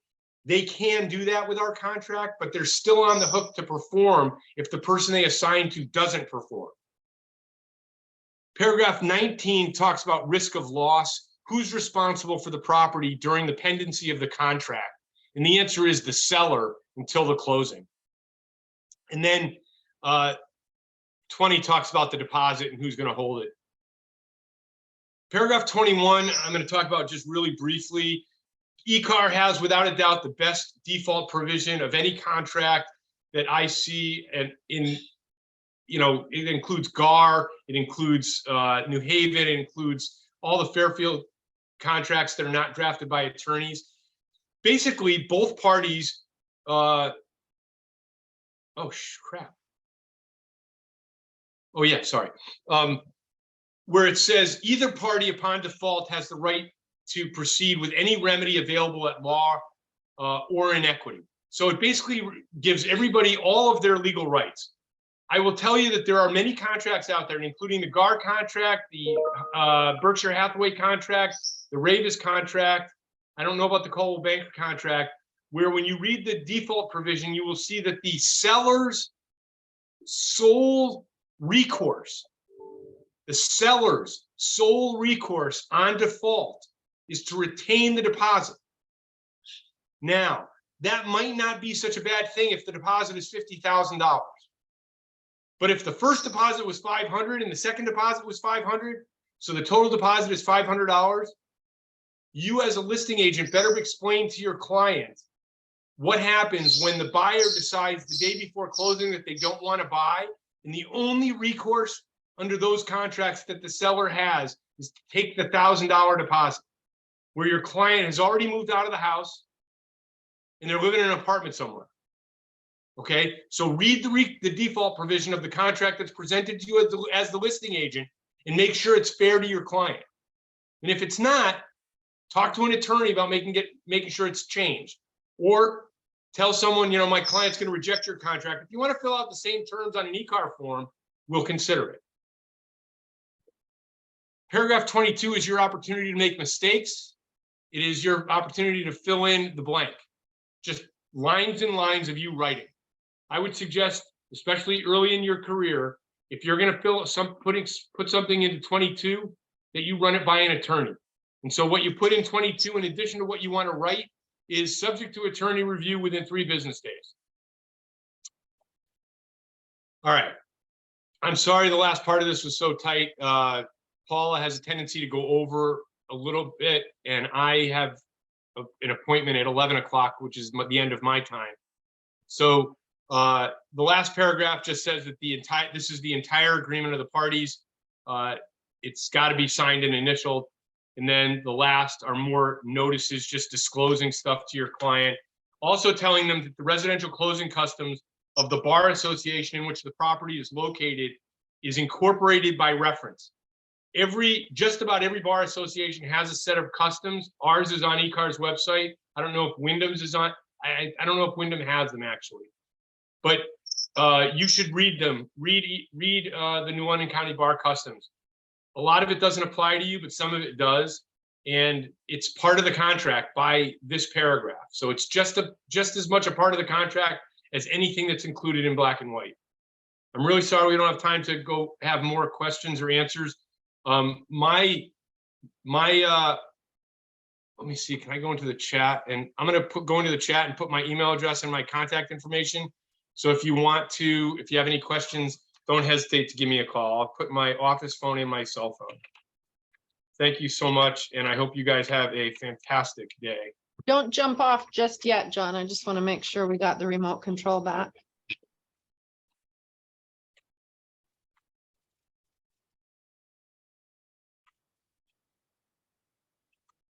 They can do that with our contract, but they're still on the hook to perform if the person they assign to doesn't perform. Paragraph 19 talks about risk of loss. Who's responsible for the property during the pendency of the contract? And the answer is the seller until the closing. And then 20 talks about the deposit and who's going to hold it. Paragraph 21, I'm going to talk about just really briefly. ECAR has, without a doubt, the best default provision of any contract that I see, and it includes GAR, it includes New Haven, it includes all the Fairfield contracts that are not drafted by attorneys. Basically, both parties, crap. Oh yeah, sorry. Where it says either party upon default has the right to proceed with any remedy available at law or in equity. So it basically gives everybody all of their legal rights. I will tell you that there are many contracts out there, including the GAR contract, the Berkshire Hathaway contract, the Ravis contract. I don't know about the Coldwell Banker contract, where when you read the default provision, you will see that the seller's sole recourse, on default is to retain the deposit. Now, that might not be such a bad thing if the deposit is $50,000. But if the first deposit was $500 and the second deposit was $500, so the total deposit is $500, you as a listing agent better explain to your client what happens when the buyer decides the day before closing that they don't want to buy, and the only recourse under those contracts that the seller has is to take the $1,000 deposit, where your client has already moved out of the house and they're living in an apartment somewhere. Okay, so read the default provision of the contract that's presented to you as the listing agent and make sure it's fair to your client. And if it's not, talk to an attorney about making sure it's changed, or tell someone, my client's going to reject your contract. If you want to fill out the same terms on an ECAR form, we'll consider it. Paragraph 22 is your opportunity to make mistakes. It is your opportunity to fill in the blank. Just lines and lines of you writing. I would suggest, especially early in your career, if you're going to put something into 22, that you run it by an attorney. And so what you put in 22, in addition to what you want to write, is subject to attorney review within 3 business days. All right. I'm sorry the last part of this was so tight. Paula has a tendency to go over a little bit, and I have an appointment at 11 o'clock, which is the end of my time. So The last paragraph just says that this is the entire agreement of the parties. It's got to be signed and initialed. And then the last are more notices, just disclosing stuff to your client. Also telling them that the residential closing customs of the bar association in which the property is located is incorporated by reference. Just about every bar association has a set of customs. Ours is on eCar's website. I don't know if Wyndham's is on, I don't know if Wyndham has them actually. But you should read them. Read the New London County Bar Customs. A lot of it doesn't apply to you, but some of it does. And it's part of the contract by this paragraph. So it's just as much a part of the contract as anything that's included in black and white. I'm really sorry we don't have time to go have more questions or answers. Let me see, can I go into the chat? And I'm gonna go into the chat and put my email address and my contact information. So if you have any questions, don't hesitate to give me a call. I'll put my office phone in my cell phone. Thank you so much. And I hope you guys have a fantastic day. Don't jump off just yet, John. I just want to make sure we got the remote control back.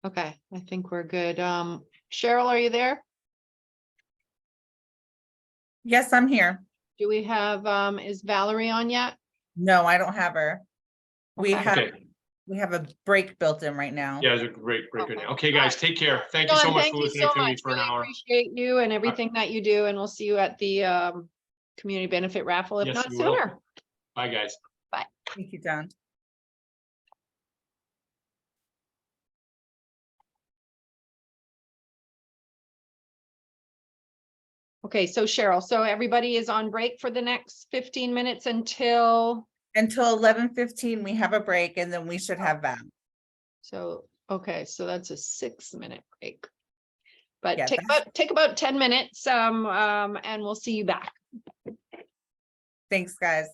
Okay, I think we're good. Cheryl, are you there? Yes, I'm here. Do we have, is Valerie on yet? No, I don't have her. We Okay. have, Okay. we have a break built in right now. Yeah, it's a great break. Okay. Okay, guys, take care. Thank you so John, much thank for you listening so to me much. for an Really hour. appreciate you and everything that you do, and we'll see you at the community benefit raffle, if Yes, not you will. sooner. Bye, guys. Thank you, John. Okay, so Cheryl, so everybody is on break for the next 15 minutes until, Until 11:15, we have a break and then we should have Val. so, okay, so that's a 6-minute break. But Yeah, take about 10 minutes, and we'll see you back. Thanks, guys.